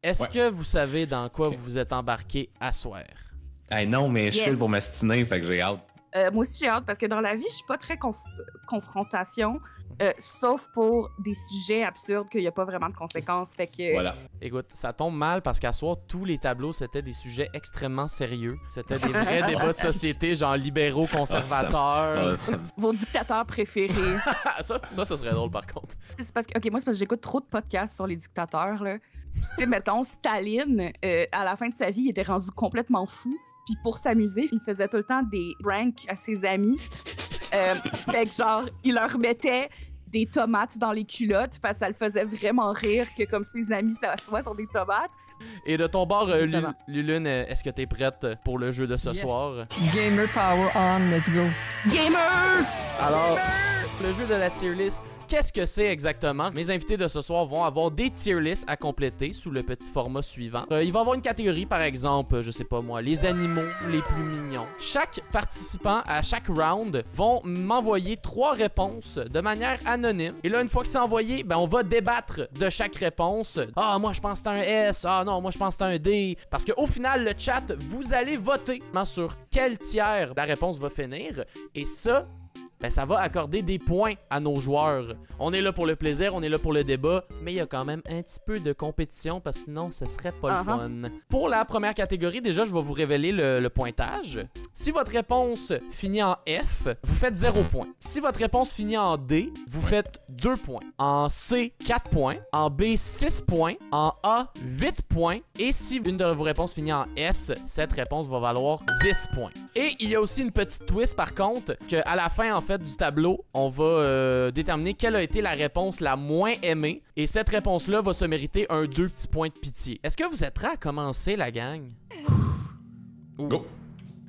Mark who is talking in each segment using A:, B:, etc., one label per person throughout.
A: Est-ce que vous savez dans quoi vous vous êtes embarqué à soir?
B: Hey, non, mais je suis pour m'astiner, fait que j'ai hâte.
C: Moi aussi, j'ai hâte parce que dans la vie, je suis pas très confrontation, sauf pour des sujets absurdes qu'il n'y a pas vraiment de conséquences. Fait que...
B: Voilà.
A: Écoute, ça tombe mal parce qu'à soir, tous les tableaux, c'était des sujets extrêmement sérieux. C'était des vrais débats de société, genre libéraux, conservateurs.
C: Vos dictateurs préférés.
A: ça serait drôle par contre.
C: C'est parce que, OK, moi, c'est parce que j'écoute trop de podcasts sur les dictateurs, là. Tu sais, mettons, Staline, à la fin de sa vie, il était rendu complètement fou. Puis pour s'amuser, il faisait tout le temps des pranks à ses amis. Fait que genre, il leur mettait des tomates dans les culottes parce que ça le faisait vraiment rire que comme ses amis s'assoient sur des tomates.
A: Et de ton bord, Lulune, est-ce que t'es prête pour le jeu de ce soir?
D: Gamer Power On, let's go.
C: Gamer!
A: Alors, le jeu de la tier list, qu'est-ce que c'est exactement? Mes invités de ce soir vont avoir des tier lists à compléter sous le petit format suivant. Il va y avoir une catégorie, par exemple, je sais pas moi, les animaux les plus mignons. Chaque participant à chaque round vont m'envoyer 3 réponses de manière anonyme. Et là, une fois que c'est envoyé, ben on va débattre de chaque réponse. Ah, moi je pense que c'est un S. Ah non, moi je pense que c'est un D. Parce qu'au final, le chat, vous allez voter sur quel tiers la réponse va finir. Et ça, ben ça va accorder des points à nos joueurs. On est là pour le plaisir, on est là pour le débat, mais il y a quand même un petit peu de compétition parce que sinon, ce serait pas le fun. Pour la première catégorie, déjà, je vais vous révéler le pointage. Si votre réponse finit en F, vous faites 0 points. Si votre réponse finit en D, vous faites 2 points. En C, 4 points. En B, 6 points. En A, 8 points. Et si une de vos réponses finit en S, cette réponse va valoir 10 points. Et il y a aussi une petite twist, par contre, qu'à la fin, en fait, du tableau, on va déterminer quelle a été la réponse la moins aimée. Et cette réponse-là va se mériter un 2 petits points de pitié. Est-ce que vous êtes prêts à commencer, la gang?
B: Go!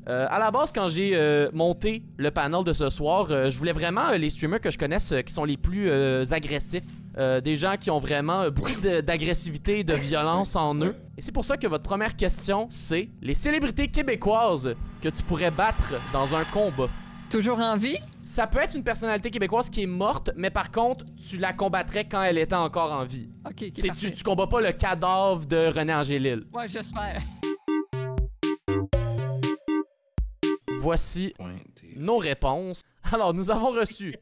A: À la base, quand j'ai monté le panel de ce soir, je voulais vraiment les streamers que je connaisse qui sont les plus agressifs. Des gens qui ont vraiment beaucoup d'agressivité et de violence en eux. Et c'est pour ça que votre première question, c'est les célébrités québécoises que tu pourrais battre dans un combat.
D: Toujours en vie?
A: Ça peut être une personnalité québécoise qui est morte, mais par contre, tu la combattrais quand elle était encore en vie.
D: Ok,
A: tu combats pas le cadavre de René Angélil.
D: Ouais, j'espère.
A: Voici nos réponses. Alors, nous avons reçu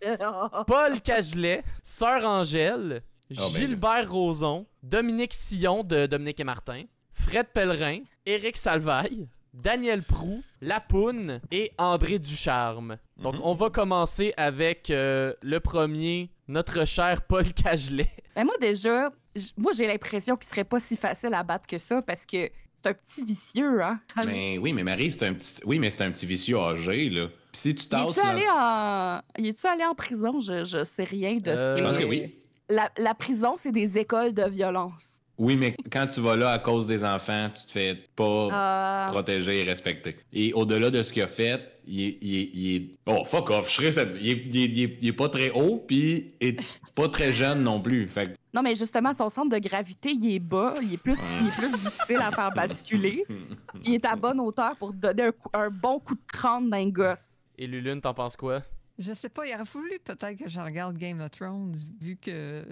A: Paul Cagelet, Sœur Angèle, Gilbert Rozon, Dominique Sillon de Dominique et Martin, Fred Pellerin, Éric Salvaille, Daniel Proulx, Lapoune et André Ducharme. Donc, on va commencer avec le premier, notre cher Paul Cagelet.
C: Ben moi, déjà, j'ai l'impression qu'il serait pas si facile à battre que ça parce que c'est un petit vicieux, hein?
B: Ben oui, mais Marie, c'est un petit vicieux âgé, là. Pis si tu tasses,
C: Il est-tu allé en prison? Je sais rien de ça.
B: Je pense que oui.
C: La prison, c'est des écoles de violence.
B: Oui, mais quand tu vas là à cause des enfants, tu te fais pas protéger et respecter. Et au-delà de ce qu'il a fait, il est... Oh, fuck off, il est pas très haut, puis il est pas très jeune non plus. Fait que...
C: Non, mais justement, son centre de gravité, il est bas, il est plus difficile à faire basculer. Puis il est à bonne hauteur pour donner un bon coup de crâne d'un gosse.
A: Et Lulune, t'en penses quoi?
D: Je sais pas, il aurait fallu peut-être que je regarde Game of Thrones, vu que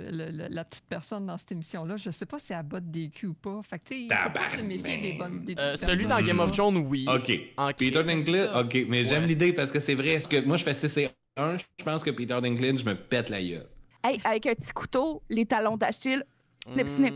D: la petite personne dans cette émission-là, je sais pas si elle botte des culs ou pas. Fait que tu sais, il faut pas se méfier des petites
A: celui dans Game of Thrones, oui.
B: OK. Peter Dinklage, OK. Mais j'aime l'idée parce que c'est vrai. Est-ce que moi, je fais 6 et 1, je pense que Peter Dinklage, je me pète la gueule.
C: Hey, avec un petit couteau, les talons d'Achille, snip, snip.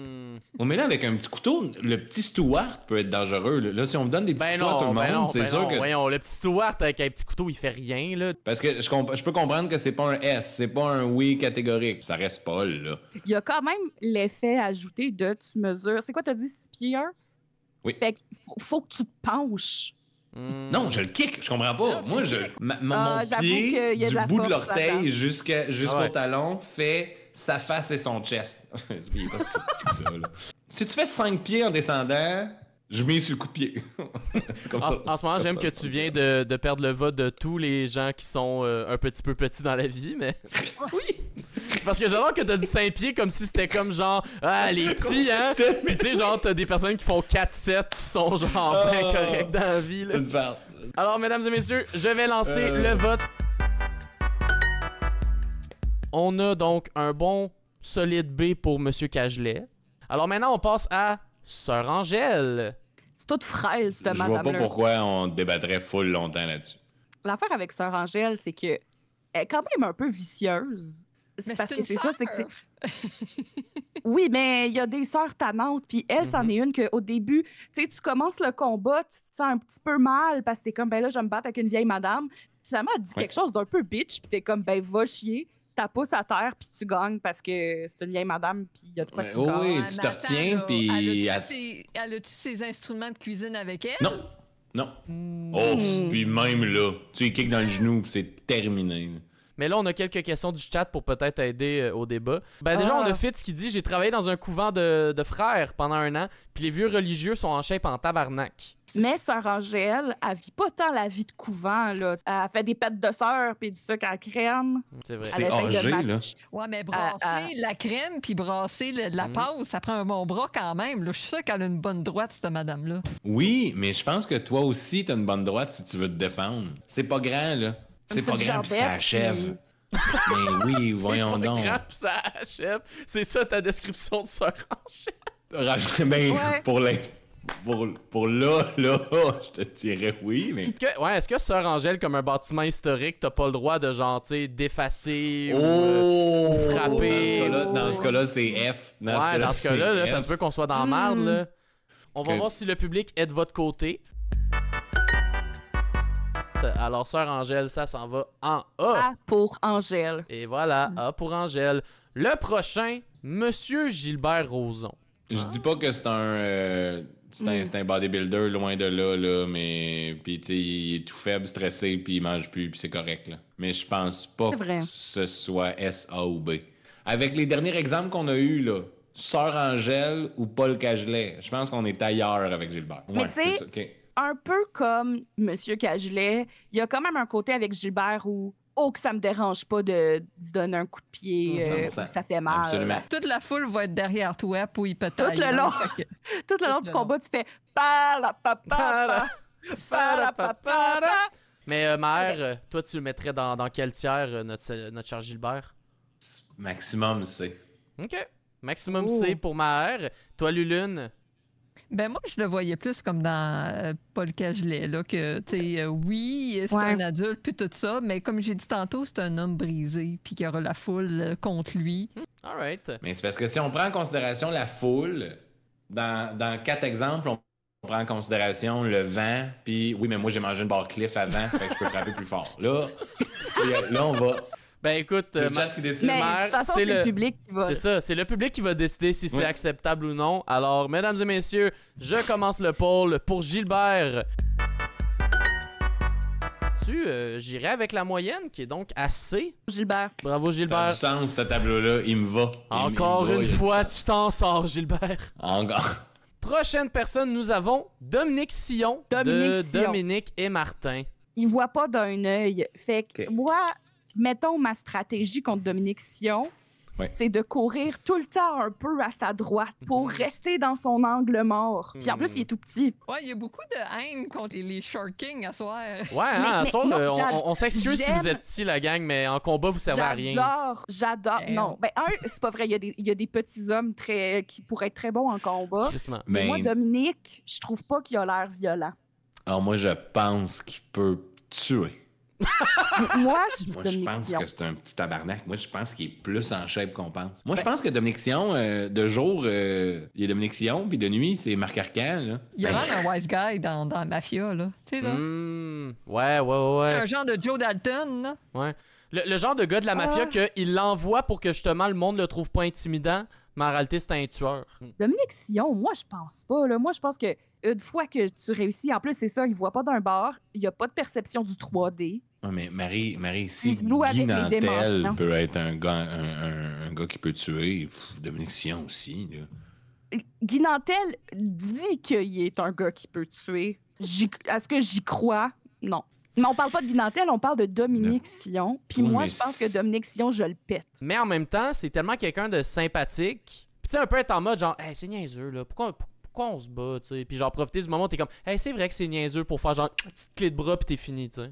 B: Oh, mais là, avec un petit couteau, le petit Stuart peut être dangereux. Là, si on me donne des petits couteaux à tout le monde, c'est sûr que...
A: Voyons, le petit Stuart avec un petit couteau, il fait rien, là.
B: Parce que je peux comprendre que c'est pas un S, c'est pas un oui catégorique. Ça reste Paul, là.
C: Il y a quand même l'effet ajouté de tu mesures... C'est quoi, t'as dit 6 pieds 1?
B: Oui.
C: Fait qu'il faut que tu te penches.
B: Non, je le kick, je comprends pas.
D: Non,
B: moi, mon pied,
C: y a
B: du
C: de la
B: bout de
C: force
B: l'orteil
C: là-dedans.
B: jusqu'au talon, fait sa face et son chest. Il est pas si petit que ça, là. Si tu fais 5 pieds en descendant, je mets sur le coup de pied.
A: En ce moment, j'aime que tu viens de perdre le vote de tous les gens qui sont un petit peu petits dans la vie, mais... Oui! Parce que j'adore que t'as dit 5 pieds comme si c'était comme genre, les petits, hein? Puis tu sais, genre, t'as des personnes qui font 4-7 qui sont genre bien corrects dans la vie, là. Alors, mesdames et messieurs, je vais lancer le vote. On a donc un bon solide B pour Monsieur Cagelet. Alors maintenant, on passe à Sœur Angèle.
C: C'est toute frêle, cette madame-là.
B: Je vois pas pourquoi on débattrait full longtemps là-dessus.
C: L'affaire avec Sœur Angèle, c'est que elle est quand même un peu vicieuse.
D: Mais
C: parce
D: c'est
C: que
D: une
C: c'est ça, c'est que c'est...
D: sœur.
C: Oui, mais il y a des sœurs tannantes, puis elle, c'en est une qu'au début, tu sais, tu commences le combat, tu te sens un petit peu mal parce que t'es comme, ben là, je vais me battre avec une vieille madame. Puis ça m'a dit quelque chose d'un peu bitch, puis t'es comme, ben va chier, t'as pousse à terre, puis tu gagnes parce que c'est une vieille madame, puis il y a de quoi qui
B: Oui,
C: gagne.
B: oui,
D: Ouais,
B: tu
D: mais
B: te
D: attends,
B: retiens,
D: là,
B: puis...
D: Elle a-tu ses instruments de cuisine avec elle?
B: Non, non.
D: Hmm.
B: Oh, puis même là, tu y kicks dans le genou, puis c'est terminé. Là.
A: Mais là, on a quelques questions du chat pour peut-être aider au débat. Ben déjà, on a Fitz qui dit « J'ai travaillé dans un couvent de frères pendant 1 an, puis les vieux religieux sont en shape en tabarnak. »
C: Mais Sœur Angèle, elle vit pas tant la vie de couvent, là. Elle fait des pâtes de sœur, puis du sucre à crème.
A: C'est vrai.
B: C'est
C: Elle essaye de
B: âgé, là.
C: match.
D: Ouais, mais brasser la crème puis brasser la pâte, ça prend un bon bras quand même. Là. Je suis sûre qu'elle a une bonne droite, cette madame-là.
B: Oui, mais je pense que toi aussi, t'as une bonne droite si tu veux te défendre. C'est pas grand, là. C'est pas
C: petite
B: grand, puis ça
C: jambette,
B: achève. Mais oui, voyons
A: C'est pas
B: donc.
A: grave, ça achève. C'est ça ta description de Sœur Angèle.
B: Ben,
C: Ouais.
B: pour l'instant... Pour là, je te dirais oui, mais...
A: Ouais, est-ce que Sœur Angèle, comme un bâtiment historique, t'as pas le droit de, genre, tu sais, d'effacer
B: Oh!
A: ou frapper?
B: Dans ce cas-là, c'est F.
A: Dans ce cas-là, là, ça se peut qu'on soit dans la merde, là. On va
B: Ok.
A: voir si le public est de votre côté. Alors, Sœur Angèle, ça s'en va en A.
C: A pour Angèle.
A: Et voilà, A pour Angèle. Le prochain, Monsieur Gilbert Rozon.
B: Je dis pas que c'est un bodybuilder loin de là, mais puis tu sais, il est tout faible, stressé, puis il mange plus, puis c'est correct là. Mais je pense pas
C: C'est vrai.
B: que ce soit S, A ou B. Avec les derniers exemples qu'on a eus là, Sœur Angèle ou Paul Cagelet, je pense qu'on est ailleurs avec Gilbert.
C: Mais tu sais,
B: c'est ça, ok.
C: Un peu comme Monsieur Cagelet, il y a quand même un côté avec Gilbert où que ça me dérange pas de se donner un coup de pied,
B: 100%.
C: où ça fait mal.
B: Absolument.
D: Toute la foule va être derrière toi pour y péter.
C: Tout le long.
D: Fait que-
C: Tout le long
D: Tout
C: du
D: le
C: combat, tu fais pa la pa pa pa pa pa.
A: Mais Maher, toi, tu le mettrais dans quel tiers, notre cher Gilbert?
B: Maximum C.
A: OK. Maximum C pour Maher. Toi, Lulune?
D: Ben moi, je le voyais plus comme dans Paul Cagelet, là, que, tu sais, oui, c'est un adulte, puis tout ça, mais comme j'ai dit tantôt, c'est un homme brisé, puis qu'il y aura la foule contre lui.
A: All right.
B: Mais c'est parce que si on prend en considération la foule, dans 4 exemples, on prend en considération le vent, puis oui, mais moi j'ai mangé une barre Cliff avant, fait que je peux frapper plus fort. Là on va.
A: Ben écoute,
B: C'est le chat qui décide.
C: Mais de toute façon, c'est le public qui va.
A: C'est ça, c'est le public qui va décider si c'est acceptable ou non. Alors, mesdames et messieurs, je commence le poll pour Gilbert. J'irai avec la moyenne qui est donc à C.
C: Gilbert.
A: Bravo
B: Ça a
A: Gilbert.
B: du sens, ce tableau-là, il me va.
A: Encore
B: Il me va,
A: une
B: il a du
A: fois,
B: sens.
A: tu t'en sors Gilbert.
B: Encore.
A: Prochaine personne, nous avons Dominique Sillon
C: Dominique
A: de
C: Sillon.
A: Dominique et Martin.
C: Il voit pas d'un œil. Fait que moi, mettons ma stratégie contre Dominique Sillon, c'est de courir tout le temps un peu à sa droite pour rester dans son angle mort. Puis en plus, il est tout petit.
D: Ouais, il y a beaucoup de haine contre les Short Kings à soir.
A: Ouais, hein, à soir,
C: moi,
A: on s'excuse si
C: j'aime-
A: vous êtes petit, la gang, mais en combat, vous servez à rien.
C: J'adore. Non, ben c'est pas vrai. Il y a des petits hommes qui pourraient être très bons en combat.
A: Crissement.
C: Mais
B: Mais
C: moi, Dominique, je trouve pas qu'il a l'air violent.
B: alors moi, je pense qu'il peut tuer.
C: Moi,
B: Moi, je
C: Dominique
B: pense
C: Sillon.
B: que c'est un petit tabarnak. Moi, je pense qu'il est plus en shape qu'on pense. Moi, je pense que Dominique Sillon, de jour, il y a Dominique Sillon, puis de nuit, c'est Marc Arcan. Là.
D: Il y a l'air d'un wise guy dans Mafia, là. Tu sais, là.
A: Ouais.
D: Un genre de Joe Dalton, là.
A: Ouais. Le genre de gars de la mafia qu'il l'envoie pour que justement le monde le trouve pas intimidant, mais en réalité, c'est un tueur.
C: Dominique Sillon, moi, je pense pas. Là. Moi, je pense que une fois que tu réussis, en plus, c'est ça, il voit pas d'un bar, il y a pas de perception du 3D.
B: Ouais, mais Marie, si
C: Il joue avec
B: Guy
C: les
B: Nantel
C: dimensions.
B: peut être un gars qui peut tuer, Dominique Sillon aussi. Là.
C: Guy Nantel dit qu'il est un gars qui peut tuer. Est-ce que j'y crois? Non. Mais on parle pas de Guy Nantel, on parle de Dominique Sillon. Puis
B: Oui,
C: moi,
B: mais
C: je pense que Dominique Sillon, je le pète.
A: Mais en même temps, c'est tellement quelqu'un de sympathique. Puis tu sais, un peu être en mode genre, hey, c'est niaiseux, là. Pourquoi on se bat, tu sais? Puis genre, profiter du moment où t'es comme, hey, c'est vrai que c'est niaiseux pour faire genre une petite clé de bras puis t'es fini, tu sais.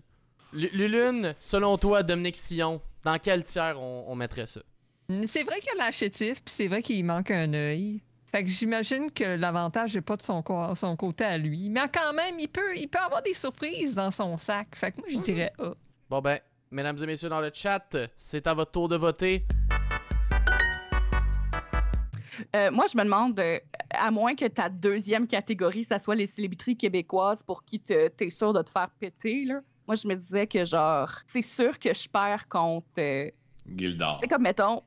A: Lulune, selon toi, Dominique Sillon, dans quel tiers on mettrait ça?
D: C'est vrai qu'il a l'air chétif, puis c'est vrai qu'il manque un œil. Fait que j'imagine que l'avantage n'est pas de son côté à lui. Mais quand même, il peut avoir des surprises dans son sac. Fait que moi, je dirais A.
A: Bon ben, mesdames et messieurs dans le chat, c'est à votre tour de voter.
C: Moi, je me demande, à moins que ta deuxième catégorie, ça soit les célébrités québécoises pour qui t'es sûr de te faire péter, là. Moi, je me disais que, genre, c'est sûr que je perds contre...
B: Gildor.
C: C'est comme, mettons,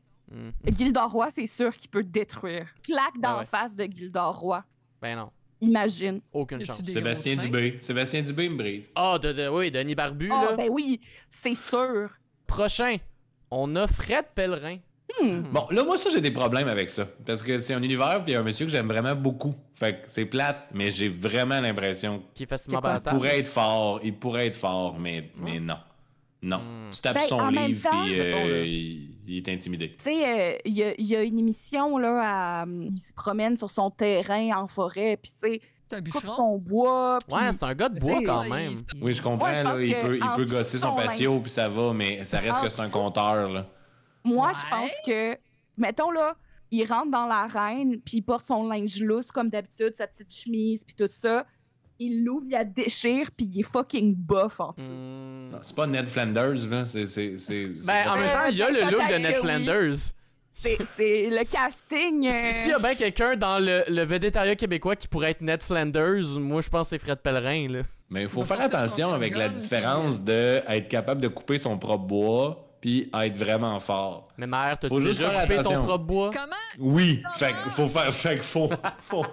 C: Gildor Roy, c'est sûr qu'il peut détruire. Claque dans la face de Gildor Roy.
A: Ben non.
C: Imagine.
A: Aucune chance.
B: Sébastien Dubé. Sébastien Dubé me brise.
A: Ah, oui, Denis Barbu, là.
C: Ah, ben oui, c'est sûr.
A: Prochain, on a Fred Pellerin.
B: Bon, là, moi, ça, j'ai des problèmes avec ça. Parce que c'est un univers, puis il y a un monsieur que j'aime vraiment beaucoup. Fait que c'est plate, mais j'ai vraiment l'impression
A: Qui est facilement
B: qu'il
A: battable.
B: il pourrait être fort, mais non. Non. Tu tapes son
C: en même
B: livre,
C: temps,
B: puis il est intimidé.
C: Tu sais, il y a une émission, là, il se promène sur son terrain en forêt, puis tu sais,
D: C'est un
C: coupe
D: bûcheron.
C: son bois. Puis...
A: Ouais, c'est un gars de bois
C: C'est-
A: quand même.
B: Oui, je comprends,
C: Moi, je
B: là,
C: pense
B: il
C: que
B: peut
C: en
B: gosser
C: dessous
B: son
C: de son
B: patio, puis ça va, mais ça reste
C: En
B: que c'est un
C: dessous-
B: compteur, là.
C: Moi,
D: Ouais.
C: je pense que, mettons là, il rentre dans l'arène, puis il porte son linge lousse comme d'habitude, sa petite chemise, puis tout ça. Il l'ouvre, il la déchire, puis il est fucking buff en dessous.
A: Hmm.
B: C'est pas Ned Flanders, là. C'est
A: Ben, en même temps, il y a le look de
C: peut-être
A: Ned
C: que oui.
A: Flanders.
C: C'est le casting.
A: S'il y a bien quelqu'un dans le végétariat québécois qui pourrait être Ned Flanders, moi, je pense que c'est Fred Pellerin, là.
B: Mais il faut
D: Il
B: faire
D: va porter
B: attention
D: son
B: avec la
D: shotgun,
B: différence de être capable de couper son propre bois puis être vraiment fort.
A: Mais mère, t'as-tu
B: Faut juste
A: déjà
B: faire
A: coupé ton
B: attention.
A: propre bois?
D: Comment
B: Oui, fait que faut...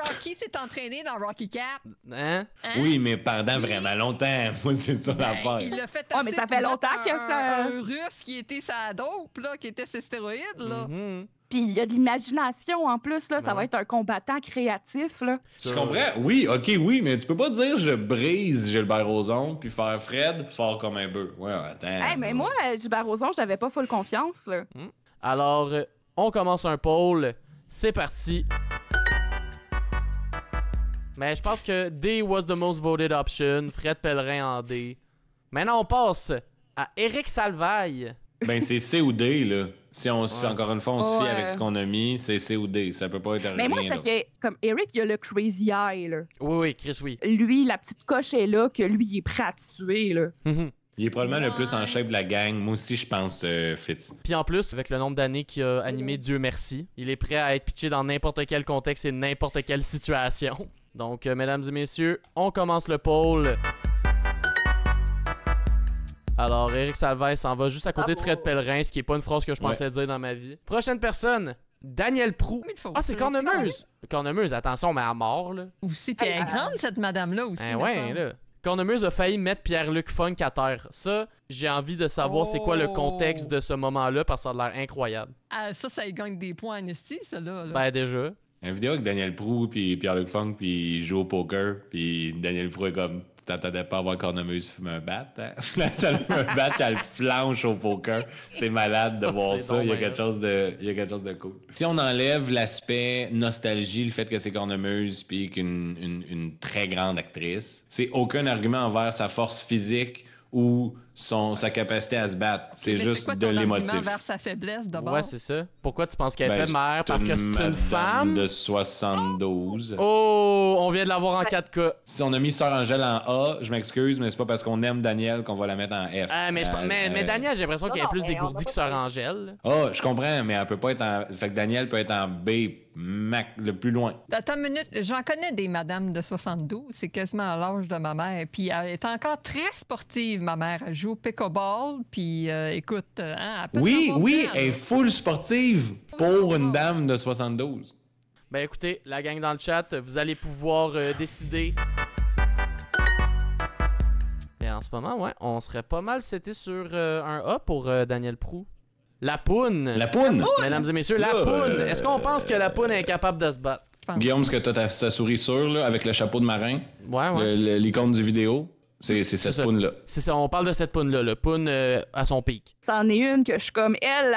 D: Rocky s'est entraîné dans Rocky Cap?
A: Hein?
D: Hein?
B: Oui, mais pendant vraiment longtemps. Moi, c'est ça
D: Ben,
B: l'affaire.
D: il l'a fait
C: Ouais, mais
D: assez
C: ça fait
D: pour
C: longtemps
D: battre
C: que ça-
D: un Russe qui était sa dope, là, qui était ses stéroïdes, là.
A: Mhm.
C: Puis il y a de l'imagination en plus, là. Ça
A: Ouais.
C: va être un combattant créatif, là.
B: Je comprends. Oui, OK, oui, mais tu peux pas dire je brise Gilbert Rozon puis faire Fred fort comme un bœuf. Ouais, attends.
C: Hey, mais moi, Gilbert Rozon, j'avais pas full confiance, là.
A: Alors, on commence un poll. C'est parti. Mais je pense que D was the most voted option. Fred Pellerin en D. Maintenant, on passe à Éric Salvaille.
B: Ben, c'est C ou D, là. Si on se fait,
A: Ouais.
B: encore une fois, on se fie
C: Ouais.
B: avec ce qu'on a mis, c'est C ou D. Ça peut pas être
C: Mais
B: rien,
C: moi, c'est parce que, comme Eric, il a le crazy eye, là.
A: Oui, Chris, oui.
C: Lui, la petite coche est là, que lui, il est prêt à tuer, là.
A: Mhm.
B: Il est probablement le plus en
D: Ouais.
B: shape de la gang. Moi aussi, je pense Fitz.
A: Puis en plus, avec le nombre d'années qu'il a animé Dieu merci, il est prêt à être pitché dans n'importe quel contexte et n'importe quelle situation. Donc, mesdames et messieurs, on commence le poll. Alors, Éric Salvaille s'en va juste à côté de
C: Bravo.
A: Fred Pellerin, ce qui est pas une phrase que je pensais dire dans ma vie. Prochaine personne, Daniel Proulx.
D: Mais il faut-
A: Ah, c'est Cornemuse. Cornemuse, attention, mais à mort, là.
D: Aussi, puis elle est grande, cette madame-là aussi.
A: Ben
D: me
A: ouais,
D: semble.
A: là. Cornemuse a failli mettre Pierre-Luc Funk à terre. Ça, j'ai envie de savoir c'est quoi le
D: Oh.
A: contexte de ce moment-là, parce que ça a l'air incroyable.
D: Ah, ça y gagne des points en esti, ça, là.
A: Ben déjà.
B: Une vidéo avec Daniel Proulx puis Pierre-Luc Funk puis il joue au poker puis Daniel Proulx est comme tu t'attendais pas à voir Cornemuse fumer un bat hein? Ça fume un bat elle flanche au poker c'est malade de voir
A: C'est
B: ça
A: donc
B: il y a
A: bien
B: quelque chose de cool si on enlève l'aspect nostalgie le fait que c'est Cornemuse puis qu'une très grande actrice c'est aucun argument envers sa force physique ou sa capacité à se battre c'est
D: Mais
B: juste
D: quoi
B: de
D: ton argument
B: l'émotif.
D: vers sa faiblesse, d'abord?
A: Ouais, c'est ça. Pourquoi tu penses qu'elle
B: Ben,
A: fait mère? Parce que c'est une
B: madame
A: femme?
B: de 72.
A: Oh, on vient de l'avoir en 4K.
B: Si on a mis Sœur Angèle en A, je m'excuse, mais c'est pas parce qu'on aime Daniel qu'on va la mettre en F.
A: Ah, mais, mais Daniel, j'ai l'impression qu'il y a
C: non,
A: plus
C: mais
A: dégourdi
C: on va
A: que
C: pas
A: Sœur
C: faire-
A: Angèle.
B: Ah, je comprends, mais elle peut pas être en. Fait que Daniel peut être en B, le plus loin.
D: Attends une minute, j'en connais des madames de 72, c'est quasiment à l'âge de ma mère. Puis elle est encore très sportive, ma mère. Elle joue au pickleball, puis écoute, hein, elle peut
B: Oui,
D: avoir
B: oui,
D: plein,
B: elle est
D: là.
B: full sportive pour une dame de 72.
A: Ben écoutez, la gang dans le chat, vous allez pouvoir décider. Et en ce moment, ouais, on serait pas mal seté sur un A pour Daniel Proulx. La poune!
B: La poune!
A: Mesdames et messieurs, la poune! Est-ce qu'on pense que la poune est capable de se battre?
D: Je pense.
B: Guillaume, est-ce que t'as sa souris sûre, là, avec le chapeau de marin,
A: Ouais, ouais.
B: l'icône du vidéo? C'est cette
A: ça.
B: poune-là.
A: C'est ça, on parle de cette poune-là, le poune à son pic.
C: C'en est une que je suis comme elle,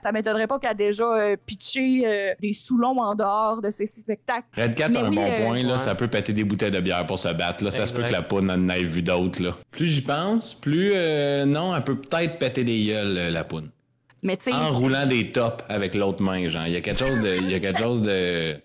C: ça m'étonnerait pas qu'elle a déjà pitché des Soulons en dehors de ses spectacles.
B: Red Cat
C: Mais
B: a un
C: oui,
B: bon point, là,
A: ouais.
B: ça peut péter des bouteilles de bière pour se battre. Là. Ça se peut
A: Exact.
B: que la poune en ait vu d'autres. Là. Plus j'y pense, plus non, elle peut peut-être péter des gueules, la poune.
C: Mais tu sais.
B: En roulant des tops avec l'autre main, genre. Il y a quelque chose de.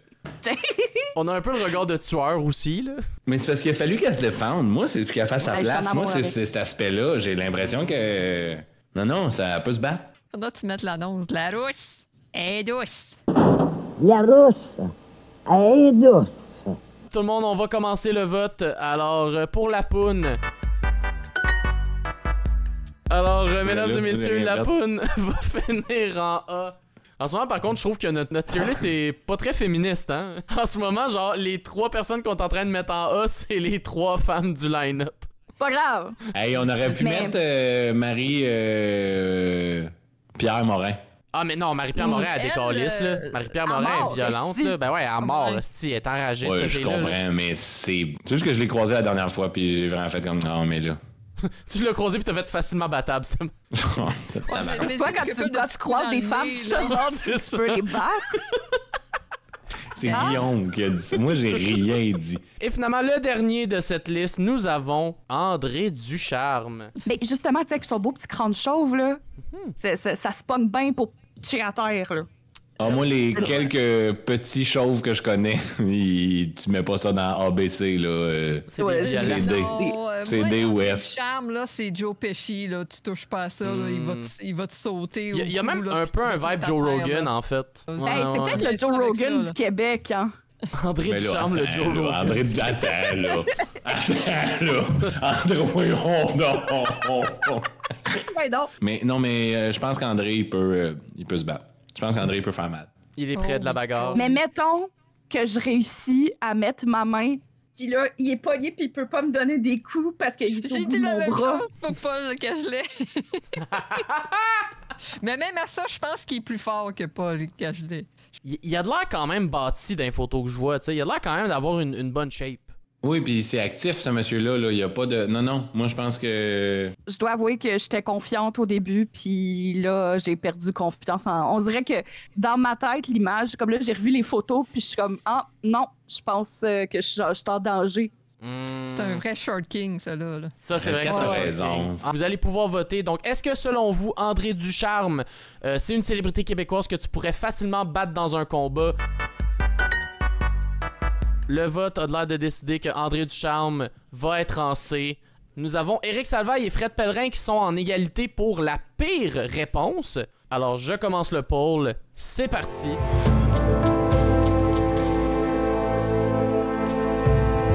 A: On a un peu le regard de tueur aussi, là.
B: Mais c'est parce qu'il a fallu qu'elle se défende. Moi, c'est qu'elle fasse sa place. Moi, c'est cet aspect-là. J'ai l'impression que. Non, ça peut se battre.
D: Faudra que tu mettes l'annonce. La rousse est douce.
E: La rousse est douce.
A: Tout le monde, on va commencer le vote. Alors, pour la poune. Alors, mesdames et messieurs, la poune va finir en A. En ce moment, par contre, je trouve que notre tier list c'est pas très féministe, hein? En ce moment, genre, les 3 personnes qu'on est en train de mettre en A, c'est les 3 femmes du line-up.
C: Pas grave.
B: Hey, on aurait pu mettre Marie Pierre Morin.
A: Ah, mais non, Marie-Pierre Morin, elle décalisse, là. Marie-Pierre Morin est violente, là. Ben ouais, elle mort, elle est enragée,
B: Ouais,
A: cette
B: je
A: fille-là.
B: comprends, mais c'est juste que je l'ai croisé la dernière fois, puis j'ai vraiment fait comme, non, mais là.
A: Tu l'as croisé pis t'as fait facilement battable.
C: Toi, quand tu croises des femmes, tu te demandes si tu peux les battre.
B: C'est Guillaume qui a dit ça. Moi, j'ai rien dit.
A: Et finalement, le dernier de cette liste, nous avons André Ducharme.
C: Mais justement, tu sais, avec son beau petit crâne chauve, là, ça spawn bien pour pitcher à terre, là.
B: Ah, moi, les quelques petits chauves que je connais, tu mets pas ça dans ABC, là.
A: C'est
C: Ouais,
A: des
C: c'est
A: violents.
B: D. C'est D ou F.
D: Charme, là, c'est Joe Pesci, là. Tu touches pas à ça, là, il va te sauter.
A: Il y a même
D: là,
A: un peu un vibe Joe Rogan, en fait.
D: Hey,
C: Hey, c'est peut-être le Joe Rogan du Québec, hein.
A: André
B: Mais là,
A: Ducharme, le
B: attends,
A: Joe
B: là,
A: Rogan.
B: André Ducharme, attends, là. Attends, là. André, voyons donc.
C: Ouais, donc.
B: Mais non, mais je pense qu'André, il peut se battre. Je pense qu'André, il peut faire mal.
A: Il est près de la bagarre.
C: Mais mettons que je réussis à mettre ma main, puis là, il est pogné, puis il peut pas me donner des coups parce qu'il est au
D: J'ai
C: bout
D: dit
C: de
D: la
C: mon
D: même
C: bras.
D: chose pour Paul Cagelet. Mais même à ça, je pense qu'il est plus fort que Paul Cagelet.
A: Il a de l'air quand même bâti dans les photos que je vois, tu sais. Il a de l'air quand même d'avoir une bonne shape.
B: Oui, puis c'est actif, ce monsieur-là. Là. Il y a pas de... Non, moi, je pense que...
C: Je dois avouer que j'étais confiante au début, puis là, j'ai perdu confiance en... On dirait que dans ma tête, l'image, comme là, j'ai revu les photos, puis je suis comme, ah, non, je pense que je suis en danger.
D: C'est un vrai short king, ça, là.
A: Ça, c'est vrai que c'est
B: T'as
A: un
B: raison.
A: short king. Vous allez pouvoir voter. Donc, est-ce que, selon vous, André Ducharme, c'est une célébrité québécoise que tu pourrais facilement battre dans un combat? Le vote a l'air de décider que André Ducharme va être en C. Nous avons Éric Salvaille et Fred Pellerin qui sont en égalité pour la pire réponse. Alors, je commence le poll. C'est parti.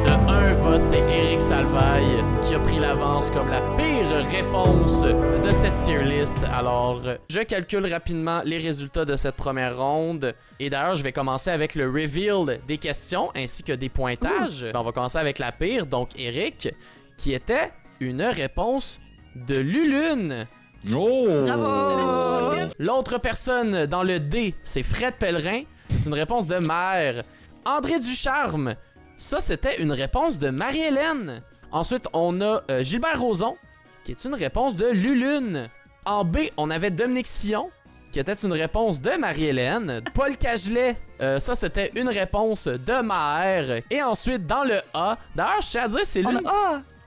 A: De un vote, c'est Éric Salvaille qui a pris l'avance comme la pire réponse de cette tier list. Alors, je calcule rapidement les résultats de cette première ronde. Et d'ailleurs, je vais commencer avec le reveal des questions ainsi que des pointages. On va commencer avec la pire, donc Éric, qui était une réponse de Lulune.
B: Oh!
C: Bravo!
A: L'autre personne dans le D, c'est Fred Pellerin. C'est une réponse de Mère. André Ducharme, ça c'était une réponse de Marie-Hélène. Ensuite, on a Gilbert Rozon, qui est une réponse de Lulune. En B, on avait Dominique Sillon, qui était une réponse de Marie-Hélène. Paul Cagelet, ça c'était une réponse de Maher. Et ensuite, dans le A, d'ailleurs, je tiens à dire,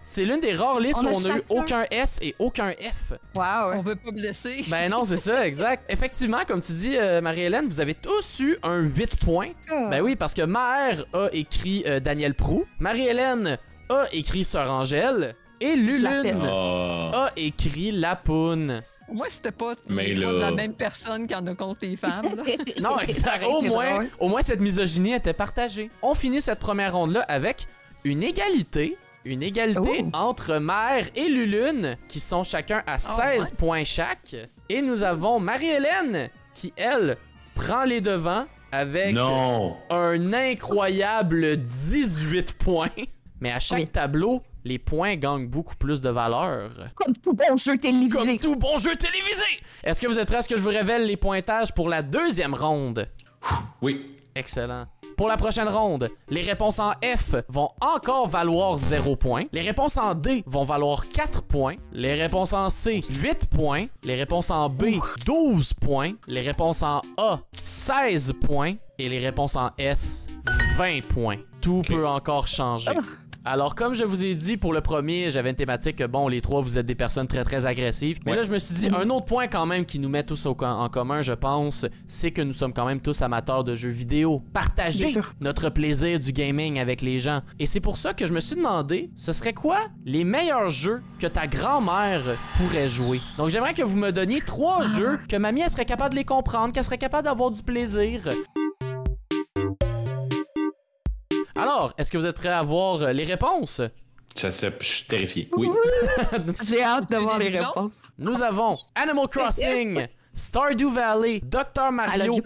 A: c'est l'une des rares listes où on a eu aucun S et aucun F.
C: Wow!
D: On veut pas blesser.
A: Ben non, c'est ça, exact. Effectivement, comme tu dis, Marie-Hélène, vous avez tous eu un 8 points. Ben oui, parce que Maher a écrit Daniel Proulx, Marie-Hélène a écrit Sœur Angèle, et Lulune a écrit La Poune.
D: Moi, c'était pas
B: Mais là...
D: la même personne qui en a contre les femmes. Là.
A: Non, exact. Au moins, cette misogynie était partagée. On finit cette première ronde-là avec une égalité. Une égalité entre Mère et Lulune, qui sont chacun à 16 points chaque. Et nous avons Marie-Hélène, qui, elle, prend les devants avec un incroyable 18 points. Mais à chaque tableau, les points gagnent beaucoup plus de valeur.
C: Comme tout bon jeu télévisé.
A: Comme tout bon jeu télévisé! Est-ce que vous êtes prêts à ce que je vous révèle les pointages pour la deuxième ronde?
B: Oui.
A: Excellent. Pour la prochaine ronde, les réponses en F vont encore valoir 0 points. Les réponses en D vont valoir 4 points. Les réponses en C, 8 points. Les réponses en B, 12 points. Les réponses en A, 16 points. Et les réponses en S, 20 points. Tout peut encore changer. Alors, comme je vous ai dit pour le premier, j'avais une thématique que, bon, les trois, vous êtes des personnes très, très agressives. Mais là, je me suis dit, un autre point quand même qui nous met tous en commun, je pense, c'est que nous sommes quand même tous amateurs de jeux vidéo. Partager notre plaisir du gaming avec les gens. Et c'est pour ça que je me suis demandé, ce serait quoi les meilleurs jeux que ta grand-mère pourrait jouer? Donc, j'aimerais que vous me donniez 3 jeux que mamie, elle serait capable de les comprendre, qu'elle serait capable d'avoir du plaisir. Alors, est-ce que vous êtes prêts à voir les réponses?
B: Je suis terrifié. Oui.
C: J'ai hâte de voir les réponses.
A: Nous avons Animal Crossing, Stardew Valley, Dr. Mario,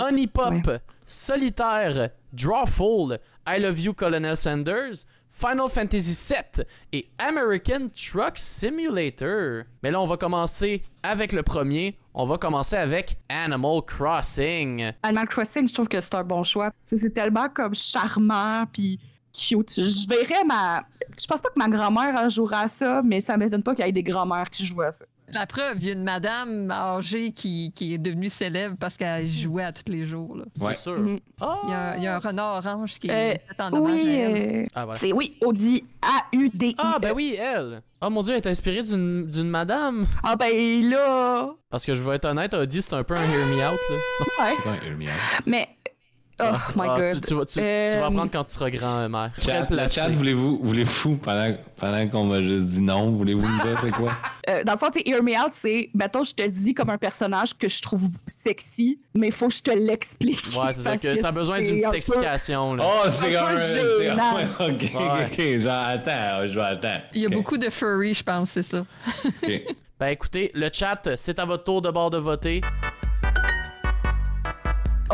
A: Honey Pop, Solitaire, Drawful, I Love You Colonel Sanders, Final Fantasy VII et American Truck Simulator. Mais là, on va commencer avec le premier. On va commencer avec Animal Crossing.
C: Animal Crossing, je trouve que c'est un bon choix. C'est tellement comme charmant puis cute. Je pense pas que ma grand-mère jouera à ça, mais ça m'étonne pas qu'il y ait des grand-mères qui jouent à ça.
D: La preuve, il y a une madame âgée qui est devenue célèbre parce qu'elle jouait à tous les jours. Là.
A: C'est sûr.
D: Oh! Il y a un renard orange qui est fait en hommage à elle.
A: Voilà.
C: C'est Audi, A-U-D-I.
A: Ah, ben oui, elle. Oh mon Dieu, elle est inspirée d'une madame.
C: Ah, ben là.
A: Parce que je vais être honnête, Audi, c'est un peu un hear me out. Là.
C: Ouais.
B: C'est pas un hear me out.
C: Mais. Oh my god.
A: Tu vas apprendre quand tu seras grand-mère.
B: Le chat, voulez-vous, pendant qu'on m'a juste dit non, voulez-vous me dire c'est quoi?
C: Dans le fond, hear me out, c'est, mettons, je te dis comme un personnage que je trouve sexy, mais il faut que je te l'explique.
A: Ouais, c'est ça, que ça a besoin d'une petite explication. Là.
B: Oh, c'est comme un... Ok, genre, attends, je vais attendre.
D: Il y a beaucoup de furry, je pense, c'est ça.
B: Ok.
A: Ben écoutez, le chat, c'est à votre tour de bord de voter.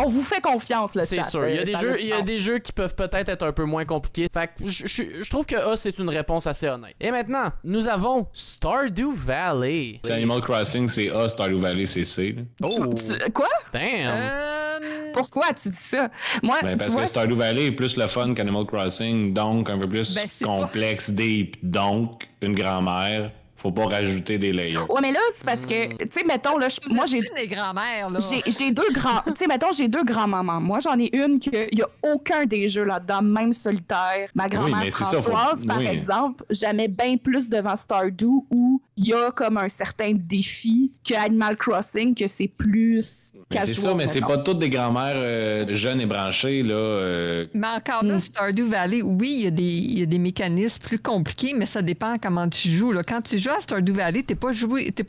C: On vous fait confiance, le chat.
A: C'est sûr. Il y a des jeux qui peuvent peut-être être un peu moins compliqués. Fait que je trouve que A, c'est une réponse assez honnête. Et maintenant, nous avons Stardew Valley.
B: C'est Animal Crossing, c'est A, Stardew Valley, c'est C. Là.
A: Oh!
C: Quoi?
A: Damn!
C: Pourquoi tu dis ça? Moi,
B: parce que Stardew Valley est plus le fun qu'Animal Crossing, donc un peu plus complexe, deep, donc une grand-mère. Faut pas rajouter des layers.
C: Ouais, mais là, c'est parce que, tu sais, mettons, là, moi, j'ai
D: des grands-mères, là.
C: J'ai 2 grands... Tu sais, mettons, j'ai 2 grands-mamans. Moi, j'en ai une qu'il y a aucun des jeux là-dedans, même Solitaire. Ma grand-mère Françoise, par exemple, j'aimais bien plus devant Stardew où il y a comme un certain défi que Animal Crossing, que c'est plus casual.
B: C'est ça, mais c'est pas toutes des grand-mères jeunes et branchées, là.
D: Mais encore là, Stardew Valley, oui, il y a des mécanismes plus compliqués, mais ça dépend comment tu joues, là. Quand tu joues à Stardew Valley, t'es pas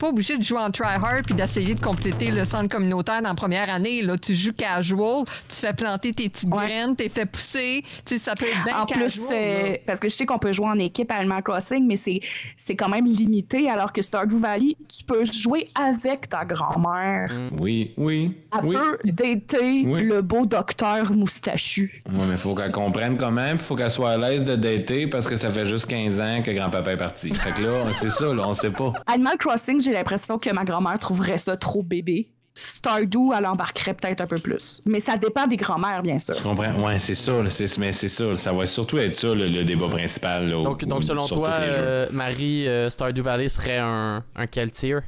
D: obligé de jouer en try-hard puis d'essayer de compléter le centre communautaire dans la première année. Là, tu joues casual, tu fais planter tes petites graines, t'es fait pousser. Tu sais, ça peut être bien casual. En plus,
C: parce que je sais qu'on peut jouer en équipe à Animal Crossing, mais c'est quand même limité, alors que Stardew Valley, tu peux jouer avec ta grand-mère.
B: Oui.
C: Elle peut dater le beau docteur moustachu.
B: Oui, mais faut qu'elle comprenne quand même, faut qu'elle soit à l'aise de dater parce que ça fait juste 15 ans que grand-papa est parti. Fait que là, c'est ça, là, on sait pas.
C: Animal Crossing, j'ai l'impression que ma grand-mère trouverait ça trop bébé. Stardew, elle embarquerait peut-être un peu plus. Mais ça dépend des grand-mères, bien sûr.
B: Je comprends. Ouais, c'est ça. Mais c'est ça. Ça va surtout être ça, le débat principal. Là,
A: donc selon toi, Marie, Stardew Valley serait un quel tier?